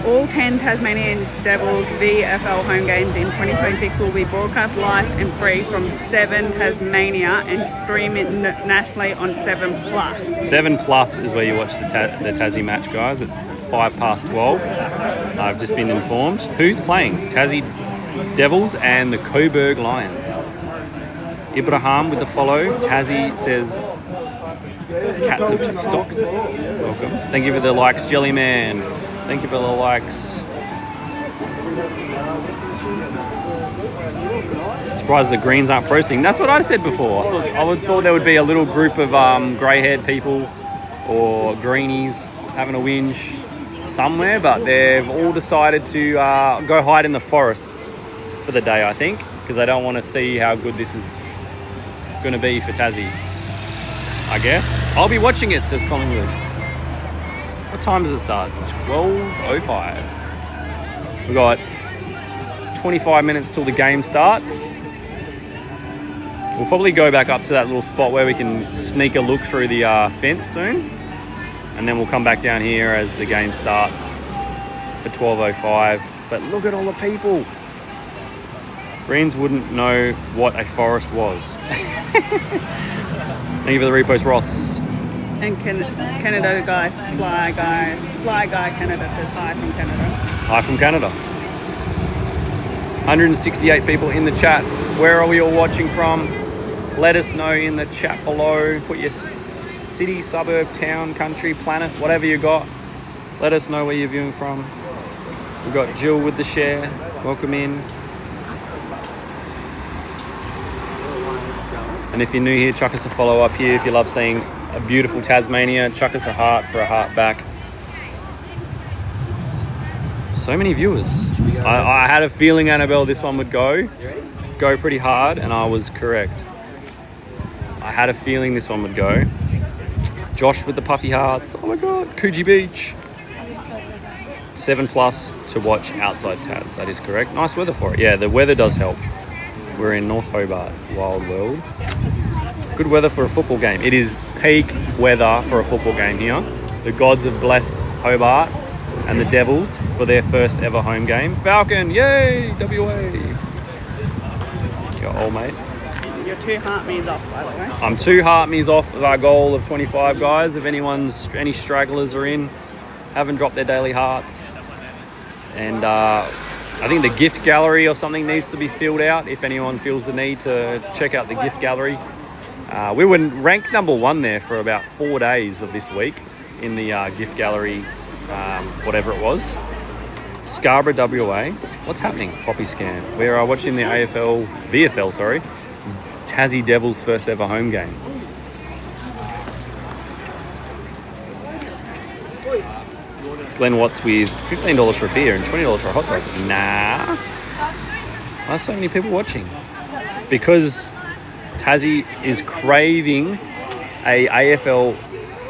All 10 Tasmanian Devils VFL home games in 2026 will be broadcast live and free from 7 Tasmania and stream nationally on 7 Plus. 7 Plus is where you watch the Tassie match, guys, at 12:05. I've just been informed. Who's playing? Tassie Devils and the Coburg Lions. Ibrahim with the follow. Tassie says, Cats of TikTok. Welcome. Thank you for the likes, Jellyman. Thank you for the likes. Surprised the Greens aren't posting. That's what I said before. I thought there would be a little group of grey-haired people or greenies having a whinge somewhere, but they've all decided to go hide in the forests for the day, I think, because they don't want to see how good this is going to be for Tassie, I guess. I'll be watching it, says Collingwood. What time does it start? 12:05. We've got 25 minutes till the game starts. We'll probably go back up to that little spot where we can sneak a look through the fence soon. And then we'll come back down here as the game starts for 12:05. But look at all the people. Greens wouldn't know what a forest was. Thank you for the repost, Ross. And Canada guy, fly guy Canada says hi from Canada. Hi from Canada. 168 people in the chat. Where are we all watching from? Let us know in the chat below. Put your city, suburb, town, country, planet, whatever you got. Let us know where you're viewing from. We've got Jill with the share. Welcome in. And if you're new here, chuck us a follow up here. If you love seeing a beautiful Tasmania, chuck us a heart for a heart back. So many viewers. I had a feeling, Annabelle, this one would go pretty hard, and I was correct. I had a feeling this one would go. Josh with the puffy hearts. Oh my God, Coogee Beach. 7 Plus to watch outside Tas. That is correct. Nice weather for it. Yeah, the weather does help. We're in North Hobart, Wild World. Good weather for a football game. It is peak weather for a football game here. The gods have blessed Hobart and the Devils for their first ever home game. Falcon, yay, WA. Your old mate. You're 2 heart me's off, by the way. I'm 2 heart me's off of our goal of 25, guys. If any stragglers are in, haven't dropped their daily hearts. And I think the gift gallery or something needs to be filled out if anyone feels the need to check out the gift gallery. We were ranked number 1 there for about 4 days of this week in the gift gallery, whatever it was. Scarborough, WA. What's happening? Poppy scan. We are watching the VFL, Tassie Devils' first ever home game. Glenn Watts with $15 for a beer and $20 for a hot dog. Nah. Why are so many people watching? Because Tassie is craving a AFL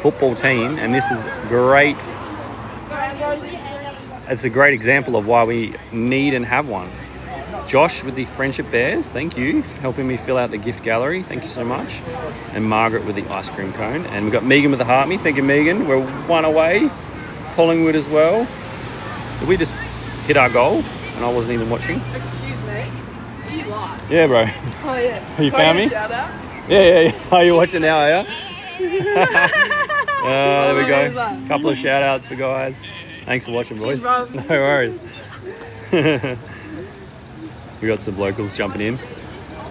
football team, and this is great. It's a great example of why we need and have one. Josh with the Friendship Bears, thank you for helping me fill out the gift gallery. Thank you so much. And Margaret with the ice cream cone. And we've got Megan with the heart me. Thank you, Megan. We're one away. Collingwood as well. Did we just hit our goal? And I wasn't even watching. Excuse me. Are you live? Yeah, bro. Oh, yeah. You found me? Shout out. Yeah. Are you watching now, are you? There we go. Couple of shout outs for guys. Thanks for watching, boys. Cheers, bro. No worries. We got some locals jumping in.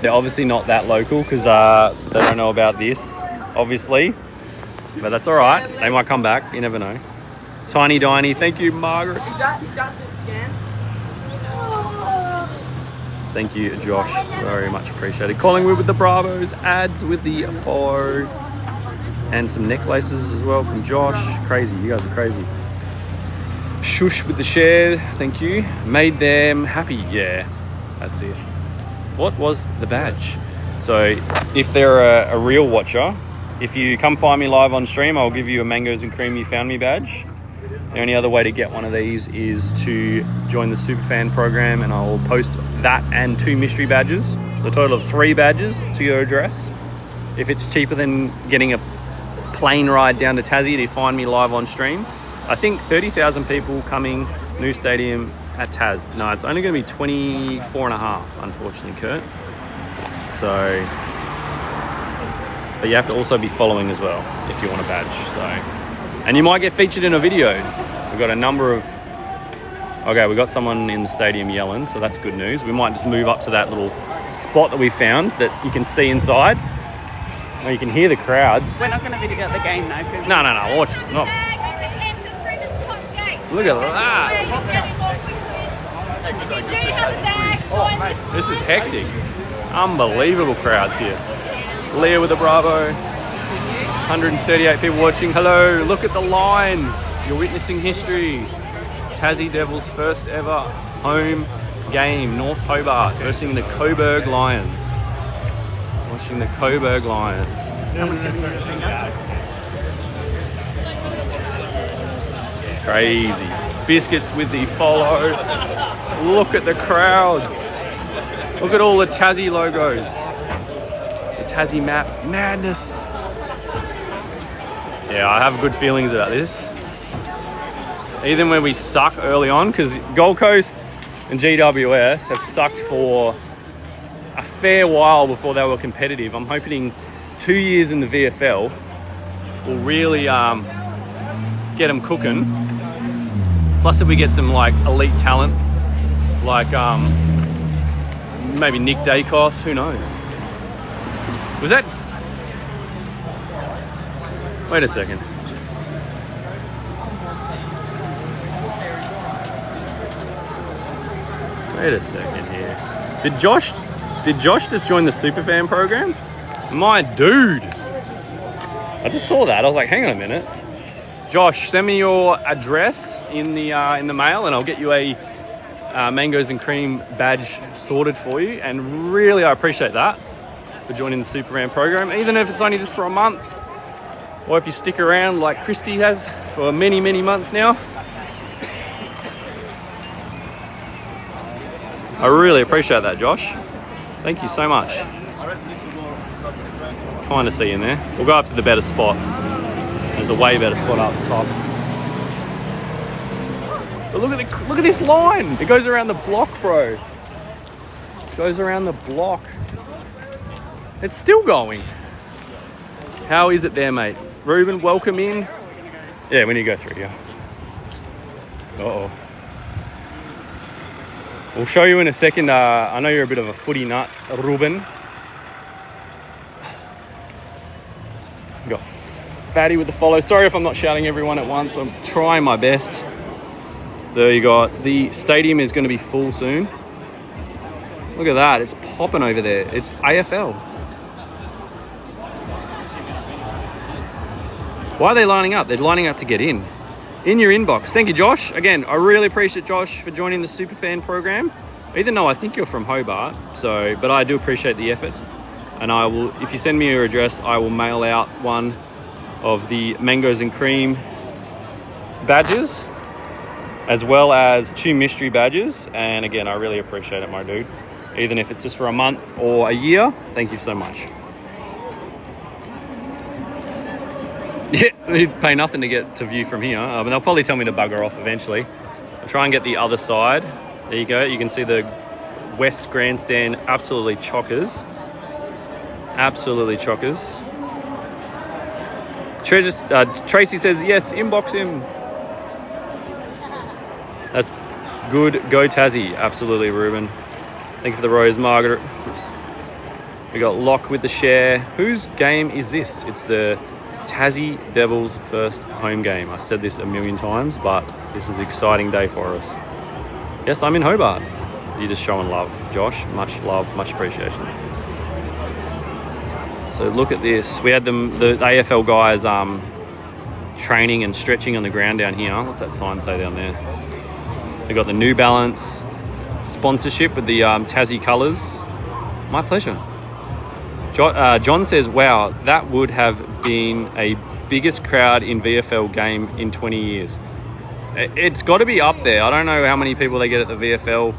They're obviously not that local because they don't know about this, obviously. But that's all right. They might come back. You never know. Tiny Diney. Thank you, Margaret. Is that to scan? Thank you, Josh. Very much appreciated. Collingwood with the Bravos. Ads with the follow. And some necklaces as well from Josh. Crazy. You guys are crazy. Shush with the share. Thank you. Made them happy. Yeah, that's it. What was the badge? So if they're a real watcher, if you come find me live on stream, I'll give you a Mangoes and Cream You Found Me badge. The only other way to get one of these is to join the Superfan program, and I'll post that and 2 mystery badges. So a total of 3 badges to your address. If it's cheaper than getting a plane ride down to Tassie to find me live on stream. I think 30,000 people coming, new stadium at Tas. No, it's only going to be 24.5, unfortunately, Kurt. So, but you have to also be following as well if you want a badge. So, and you might get featured in a video. We've got a number of, okay, we got someone in the stadium yelling, so that's good news. We might just move up to that little spot that we found that you can see inside. Well, you can hear the crowds. We're not going to video the game though. Cause No, watch. No. Look at that. This is hectic. Unbelievable crowds here. Leah with the Bravo. 138 people watching. Hello, look at the lines. You're witnessing history. Tassie Devils' first ever home game. North Hobart versus the Coburg Lions. Watching the Coburg Lions. Crazy. Biscuits with the follow. Look at the crowds. Look at all the Tassie logos. The Tassie map. Madness. Yeah, I have good feelings about this. Even when we suck early on, because Gold Coast and GWS have sucked for a fair while before they were competitive. I'm hoping 2 years in the VFL will really get them cooking. Plus, if we get some like elite talent, like maybe Nick Dacos, who knows? Was that? Wait a second. Wait a second here. Did Josh just join the Superfan program? My dude. I just saw that. I was like, hang on a minute. Josh, send me your address in the mail, and I'll get you a Mangoes and Cream badge sorted for you. And really, I appreciate that for joining the Superfan program, even if it's only just for a month, or if you stick around like Christy has for many, many months now. I really appreciate that, Josh. Thank you so much. Kind of see you in there. We'll go up to the better spot. There's a way better spot up top. But look at this line. It goes around the block, bro. It goes around the block. It's still going. How is it there, mate? Ruben, welcome in. Yeah, we need to go through, yeah. Uh-oh. We'll show you in a second. I know you're a bit of a footy nut, Ruben. We got Fatty with the follow. Sorry if I'm not shouting everyone at once. I'm trying my best. There you go. The stadium is going to be full soon. Look at that. It's popping over there. It's AFL. Why are they lining up? They're lining up to get in. In your inbox. Thank you, Josh. Again, I really appreciate Josh for joining the Superfan program. Even though I think you're from Hobart, but I do appreciate the effort. And I will, if you send me your address, I will mail out one of the Mangoes and Cream badges, as well as 2 mystery badges. And again, I really appreciate it, my dude. even if it's just for a month or a year, thank you so much. Yeah, you'd pay nothing to get to view from here. But they'll probably tell me to bugger off eventually. I'll try and get the other side. There you go. You can see the West Grandstand, absolutely chockers. Absolutely chockers. Tracy says, yes, inbox him. That's good. Go Tassie. Absolutely, Ruben. Thank you for the rose, Margaret. We got Locke with the share. Whose game is this? It's the Tassie Devils' first home game. I've said this a million times, but this is an exciting day for us. Yes, I'm in Hobart. You're just showing love, Josh. Much love, much appreciation. So look at this. We had the AFL guys training and stretching on the ground down here. What's that sign say down there? They got the New Balance sponsorship with the Tassie colours. My pleasure. John says, wow, that would have been a biggest crowd in VFL game in 20 years. It's got to be up there. I don't know how many people they get at the VFL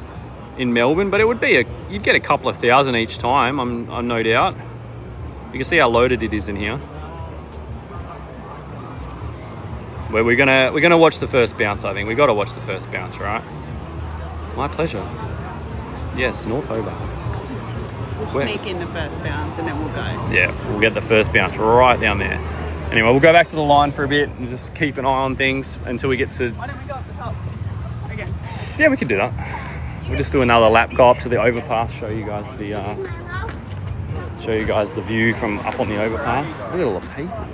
in Melbourne, but it would be you'd get a couple of thousand each time, I'm no doubt. You can see how loaded it is in here. Well, we're gonna watch the first bounce. I think we got to watch the first bounce, right? My pleasure. Yes, North Hobart. We'll sneak in the first bounce and then we'll go. Yeah, we'll get the first bounce right down there. Anyway, we'll go back to the line for a bit and just keep an eye on things until we get to... Why don't we go up the top again? Yeah, we can do that. We'll just do another lap, go up to the overpass, show you guys the view from up on the overpass. Look at all the people.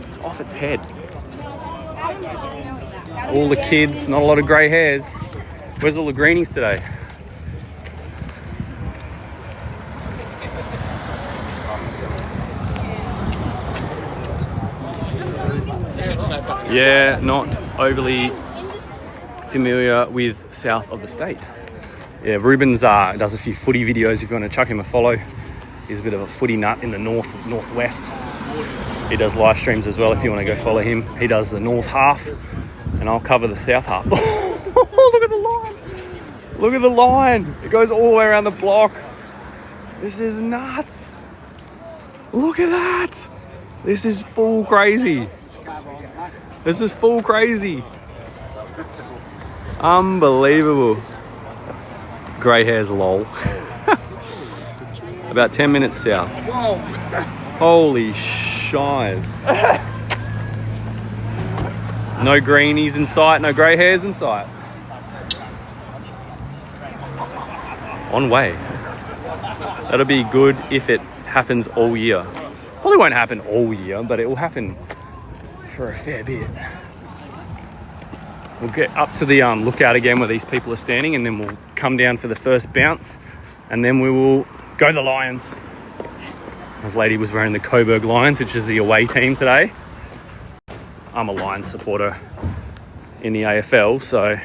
It's off its head. All the kids, not a lot of grey hairs. Where's all the greenies today? Yeah, not overly familiar with south of the state. Yeah, Ruben's does a few footy videos if you want to chuck him a follow. He's a bit of a footy nut in the northwest. He does live streams as well if you want to go follow him. He does the north half and I'll cover the south half. Look at the line. Look at the line. It goes all the way around the block. This is nuts. Look at that. This is full crazy. This is full crazy. Unbelievable. Grey hairs, lol. About 10 minutes south. Whoa. Holy shies. No greenies in sight, no grey hairs in sight. On way. That'll be good if it happens all year. Probably won't happen all year, but it will happen for a fair bit. We'll get up to the lookout again where these people are standing and then we'll come down for the first bounce and then we will go the Lions. This lady was wearing the Coburg Lions, which is the away team today. I'm a Lions supporter in the AFL, so...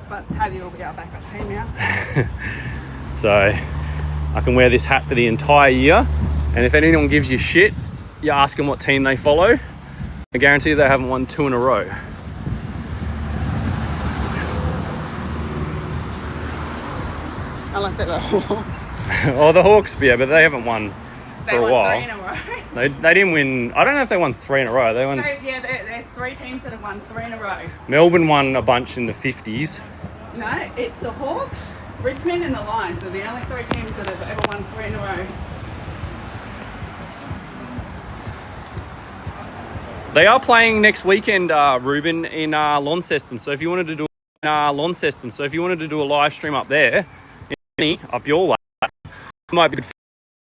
But Tassie will be our backup team now. So I can wear this hat for the entire year, and if anyone gives you shit, you ask them what team they follow. I guarantee they haven't won 2 in a row. Unless they're the Hawks. Oh, the Hawks, yeah, but they haven't won for a while. 3 in a row. They didn't win. I don't know if they won 3 in a row. They won. So, yeah, there's 3 teams that have won 3 in a row. Melbourne won a bunch in the 50s. No, it's the Hawks, Richmond and the Lions are the only 3 teams that have ever won 3 in a row. They are playing next weekend, Ruben, in Launceston. So if you wanted to do a live stream up there, up your way, it might be good for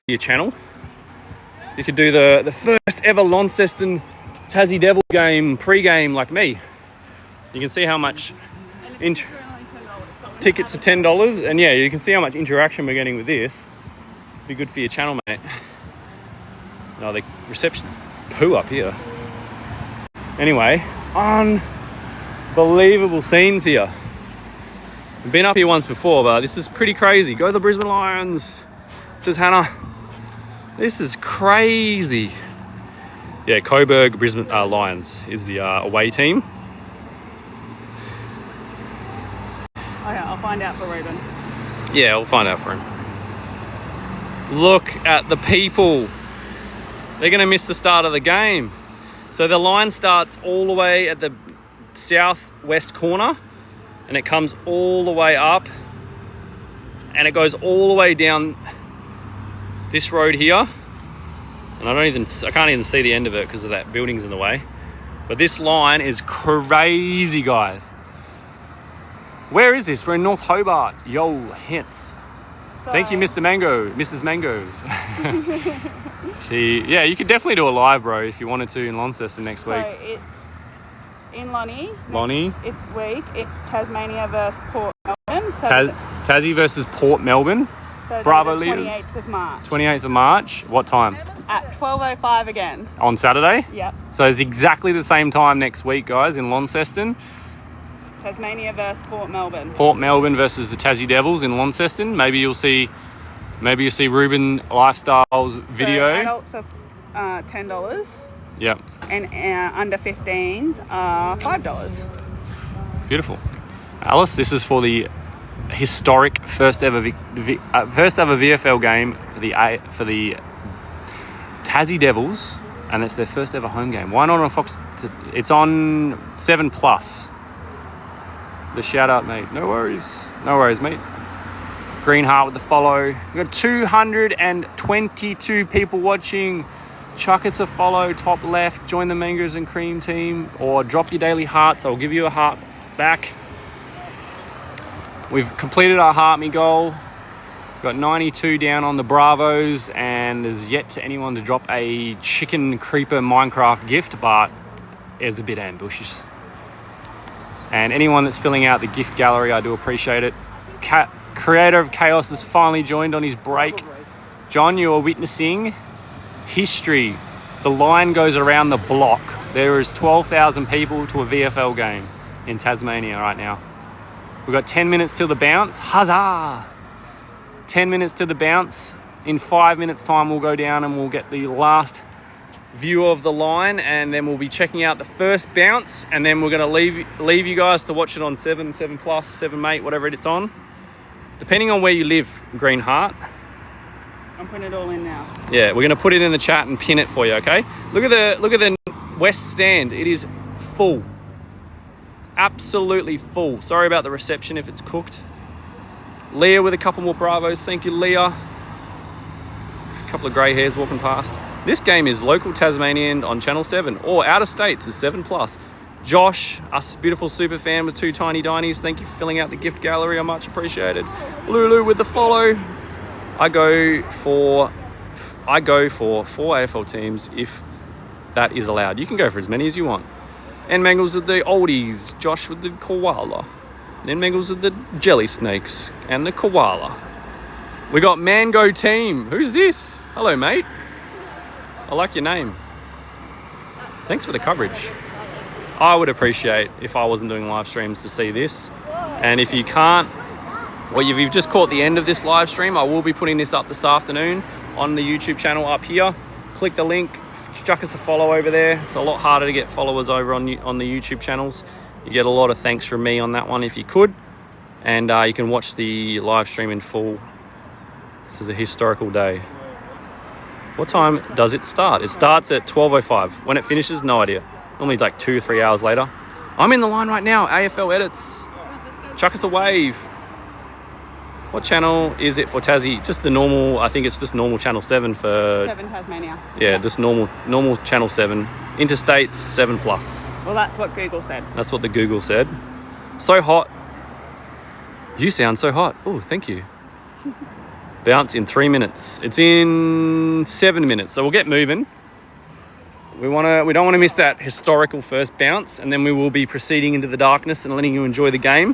your channel. You could do the first ever Launceston Tassie Devil game pre-game like me. You can see how much tickets are $10, and yeah, you can see how much interaction we're getting with this. Be good for your channel, mate. No, the reception's poo up here. Anyway, unbelievable scenes here. I've been up here once before, but this is pretty crazy. Go the Brisbane Lions, says Hannah. This is crazy. Yeah, Coburg Brisbane Lions is the away team. Okay, I'll find out for Ruben. Yeah, we'll find out for him. Look at the people. They're going to miss the start of the game. So the line starts all the way at the southwest corner and it comes all the way up and it goes all the way down this road here. And I can't even see the end of it because of that building's in the way. But this line is crazy, guys. Where is this? We're in North Hobart. Yo, hence. So, Thank you, Mr. Mango, Mrs. Mangoes. See, yeah, you could definitely do a live, bro, if you wanted to in Launceston next week. So it's in Lonnie. Lonnie. It's week. It's Tasmania versus Port Melbourne. So Tassie versus Port Melbourne. so Bravo the leaders. 28th of March. 28th of March. What time? At 12:05 again. On Saturday? Yep. So it's exactly the same time next week, guys, in Launceston. Tasmania versus Port Melbourne. Port Melbourne versus the Tassie Devils in Launceston. Maybe you'll see Ruben Lifestyle's video. So adults are $10. Yep. And under 15s are $5. Beautiful. Alice, this is for the historic first ever VFL game for the Tassie Devils, and it's their first ever home game. Why not on Fox? It's on 7+. The shout out, mate. No worries, mate. Green Heart with the follow. We've got 222 people watching. Chuck us a follow, top left. Join the Mangoes and Cream team, or drop your daily hearts. I'll give you a heart back. We've completed our Heart Me goal. We've got 92 down on the Bravos, and there's yet to anyone to drop a Chicken Creeper Minecraft gift, but it was a bit ambitious. And anyone that's filling out the gift gallery, I do appreciate it. Creator of Chaos has finally joined on his break. John, you are witnessing history. The line goes around the block. There is 12,000 people to a VFL game in Tasmania right now. We've got 10 minutes till the bounce. Huzzah! 10 minutes to the bounce. In 5 minutes time, we'll go down and we'll get the last view of the line, and then we'll be checking out the first bounce, and then we're going to leave you guys to watch it on 7+, 7 mate, whatever it's on, depending on where you live. Green Heart. I'm putting it all in now. Yeah, we're going to put it in the chat and pin it for you. Okay. Look at the west stand. It is full. Absolutely full. Sorry about the reception if it's cooked. Leah with a couple more Bravos. Thank you, Leah. A couple of grey hairs walking past. This game is local Tasmanian on Channel 7, or out of states is 7+. Josh, us beautiful super fan with 2 tiny dinies. Thank you for filling out the gift gallery. I much appreciated. Lulu with the follow. I go for 4 AFL teams if that is allowed. You can go for as many as you want. And Mangles with the oldies. Josh with the koala. And then Mangles with the jelly snakes and the koala. We got Mango Team. Who's this? Hello, mate. I like your name. Thanks for the coverage. I would appreciate if I wasn't doing live streams to see this. And if you can't, well, if you've just caught the end of this live stream, I will be putting this up this afternoon on the YouTube channel up here. Click the link, chuck us a follow over there. It's a lot harder to get followers over on the YouTube channels. You get a lot of thanks from me on that one if you could. And you can watch the live stream in full. This is a historical day. What time does it start? It starts at 12:05. When it finishes, no idea. Normally like 2 or 3 hours later. I'm in the line right now. AFL edits. Chuck us a wave. What channel is it for Tassie? Just the normal, I think it's just normal Channel 7 for... 7 Tasmania. Yeah, just normal Channel 7. Interstates, 7+. Well, that's what Google said. That's what the Google said. So hot. You sound so hot. Oh, thank you. Bounce in 3 minutes. It's in 7 minutes, so we'll get moving. We don't want to miss that historical first bounce, and then we will be proceeding into the darkness and letting you enjoy the game.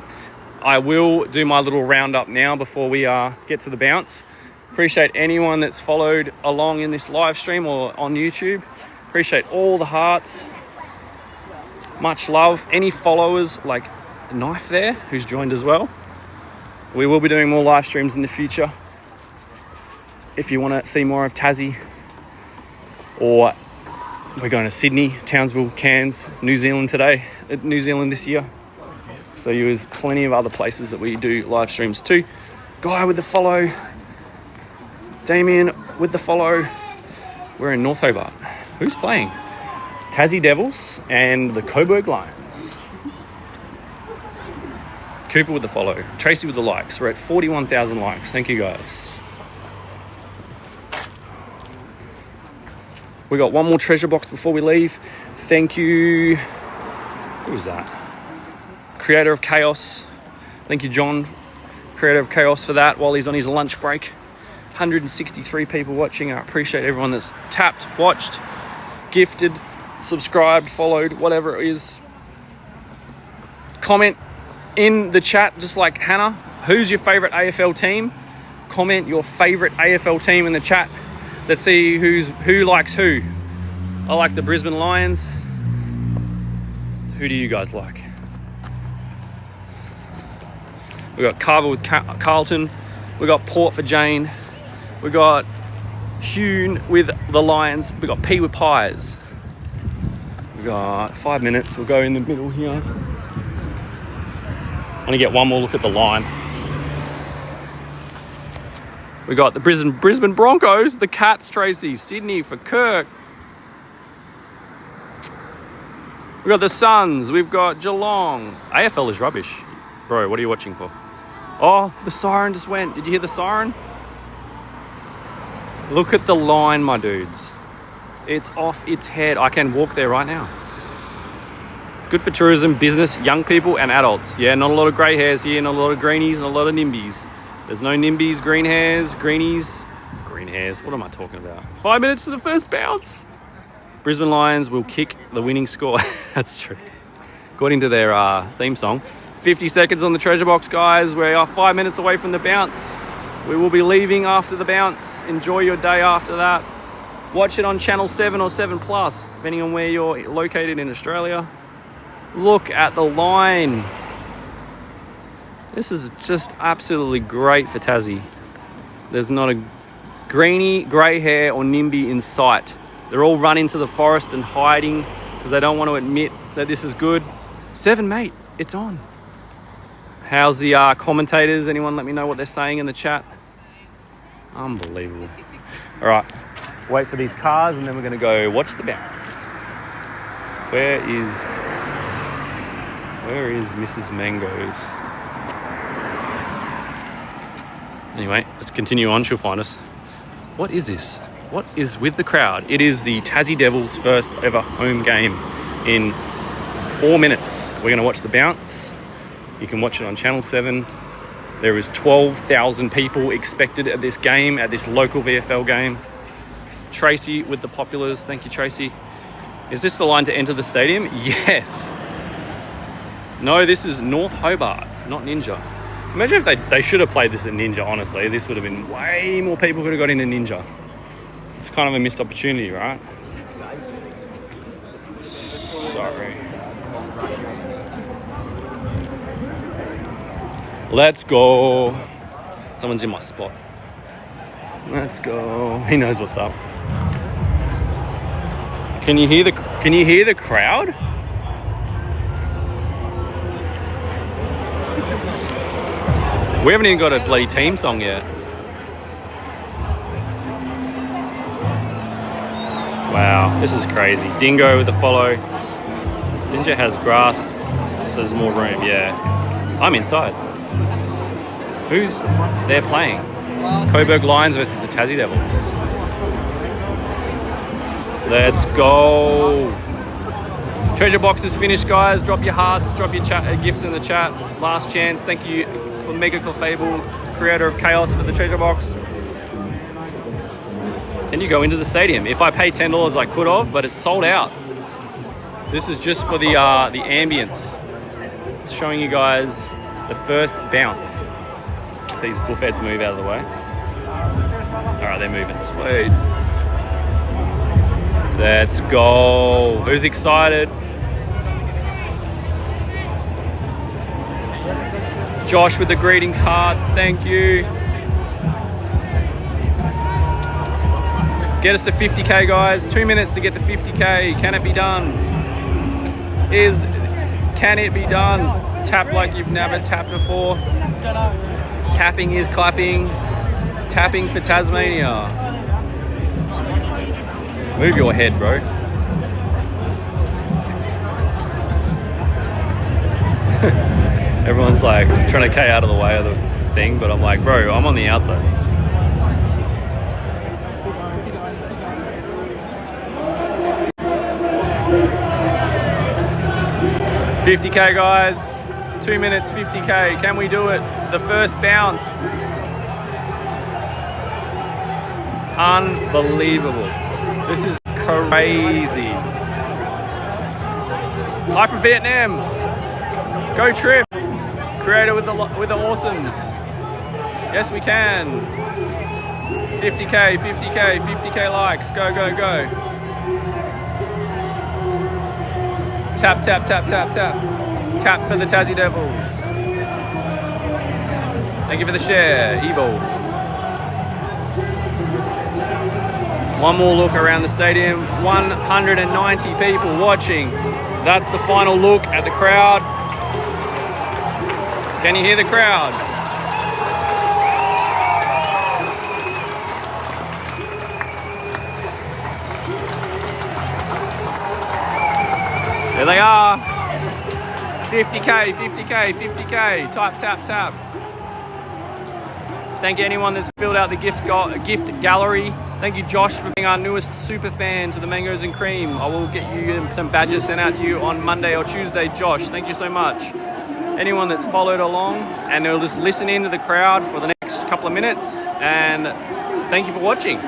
I will do my little roundup now before we get to the bounce. Appreciate anyone that's followed along in this live stream or on YouTube. Appreciate all the hearts. Much love. Any followers like Knife there, who's joined as well. We will be doing more live streams in the future. If you want to see more of Tassie, or we're going to Sydney, Townsville, Cairns, New Zealand this year. So there's plenty of other places that we do live streams to. Guy with the follow. Damien with the follow. We're in North Hobart. Who's playing? Tassie Devils and the Coburg Lions. Cooper with the follow. Tracy with the likes. We're at 41,000 likes. Thank you, guys. We got one more treasure box before we leave. Thank you. Who was that? Creator of Chaos. Thank you, John, Creator of Chaos, for that while he's on his lunch break. 163 people watching. I appreciate everyone that's tapped, watched, gifted, subscribed, followed, whatever it is. Comment in the chat, just like Hannah. Who's your favourite AFL team? Comment your favourite AFL team in the chat. Let's see who likes who. I like the Brisbane Lions. Who do you guys like? We got Carver with Carlton. We got Port for Jane. We got Hune with the Lions. We got P with Pies. We got 5 minutes. We'll go in the middle here. I'm gonna get one more look at the line. We got the Brisbane Broncos, the Cats, Tracy, Sydney for Kirk. We got the Suns. We've got Geelong. AFL is rubbish, bro. What are you watching for? Oh, the siren just went. Did you hear the siren? Look at the line, my dudes. It's off its head. I can walk there right now. It's good for tourism, business, young people and adults. Yeah, not a lot of grey hairs here, not a lot of greenies, not a lot of nimbies. There's no nimbies, green hairs, greenies. Green hairs, what am I talking about? 5 minutes to the first bounce. Brisbane Lions will kick the winning score. That's true. According to their theme song. 50 seconds on the treasure box, guys. We are 5 minutes away from the bounce. We will be leaving after the bounce. Enjoy your day after that. Watch it on Channel 7 or 7 Plus, depending on where you're located in Australia. Look at the line. This is just absolutely great for Tassie. There's not a greeny, grey hair or NIMBY in sight. They're all run into the forest and hiding because they don't want to admit that this is good. 7, mate, it's on. How's the commentators? Anyone let me know what they're saying in the chat? Unbelievable. All right, wait for these cars and then we're going to go watch the bounce. Where is Mrs. Mangoes? Anyway, let's continue on. She'll find us. What is this? What is with the crowd? It is the Tassie Devils' first ever home game in 4 minutes. We're going to watch the bounce. You can watch it on Channel 7. There is 12,000 people expected at this game, at this local VFL game. Tracy with the populars. Thank you, Tracy. Is this the line to enter the stadium? Yes. No, this is North Hobart, not Ninja. Imagine if they should have played this at Ninja, honestly. This would have been way more people could have got into Ninja. It's kind of a missed opportunity, right? Sorry. Let's go. Someone's in my spot. Let's go. He knows what's up. Can you hear the crowd? We haven't even got a bloody team song yet. Wow, this is crazy. Dingo with the follow. Ninja has grass, so there's more room. Yeah, I'm inside. Who's they're playing? Coburg Lions versus the Tassie Devils. Let's go. Treasure box is finished, guys. Drop your hearts, drop your gifts in the chat. Last chance. Thank you, Mega Clefable, creator of Chaos, for the treasure box. Can you go into the stadium? If I pay $10, I could have, but it's sold out. So this is just for the ambience. It's showing you guys the first bounce. If these buffheads move out of the way. All right, they're moving. Sweet. Let's go. Who's excited? Josh with the greetings hearts. Thank you. Get us to 50k, guys. 2 minutes to get to 50k. Can it be done? Can it be done? Tap like you've never tapped before. Tapping is clapping. Tapping for Tasmania. Move your head, bro. Everyone's like trying to K out of the way of the thing, but I'm like, bro, I'm on the outside. $50K, guys. 2 minutes, $50K. Can we do it? The first bounce. Unbelievable. This is crazy. Live from Vietnam. Go Trip. Creator with the awesomes. Yes, we can. 50K, 50K, 50K likes. Go, go, go. Tap, tap, tap, tap, tap. Tap for the Tassie Devils. Thank you for the share, Evo. One more look around the stadium. 190 people watching. That's the final look at the crowd. Can you hear the crowd? There they are. 50K, 50K, 50K. Tap, tap, tap. Thank you anyone that's filled out the gift gallery. Thank you Josh for being our newest super fan to the Mangoes and Cream. I will get you some badges sent out to you on Monday or Tuesday. Josh, thank you so much. Anyone that's followed along and they'll just listen in to the crowd for the next couple of minutes, and thank you for watching.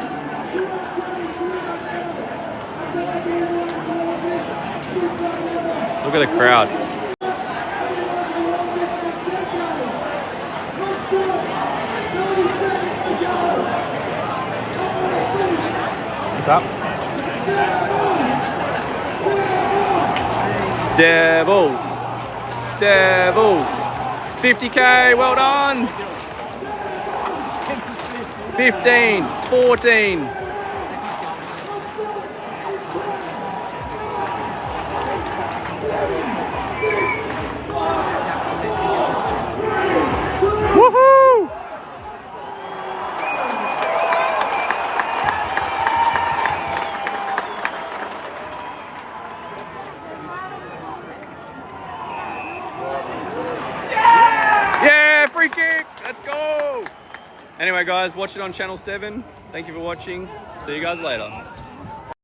Look at the crowd. What's up? Devils. Devils. 50K, well done. 15, 14. Woohoo! Yeah, free kick. Let's go. Anyway, guys, watch it on Channel 7. Thank you for watching. See you guys later.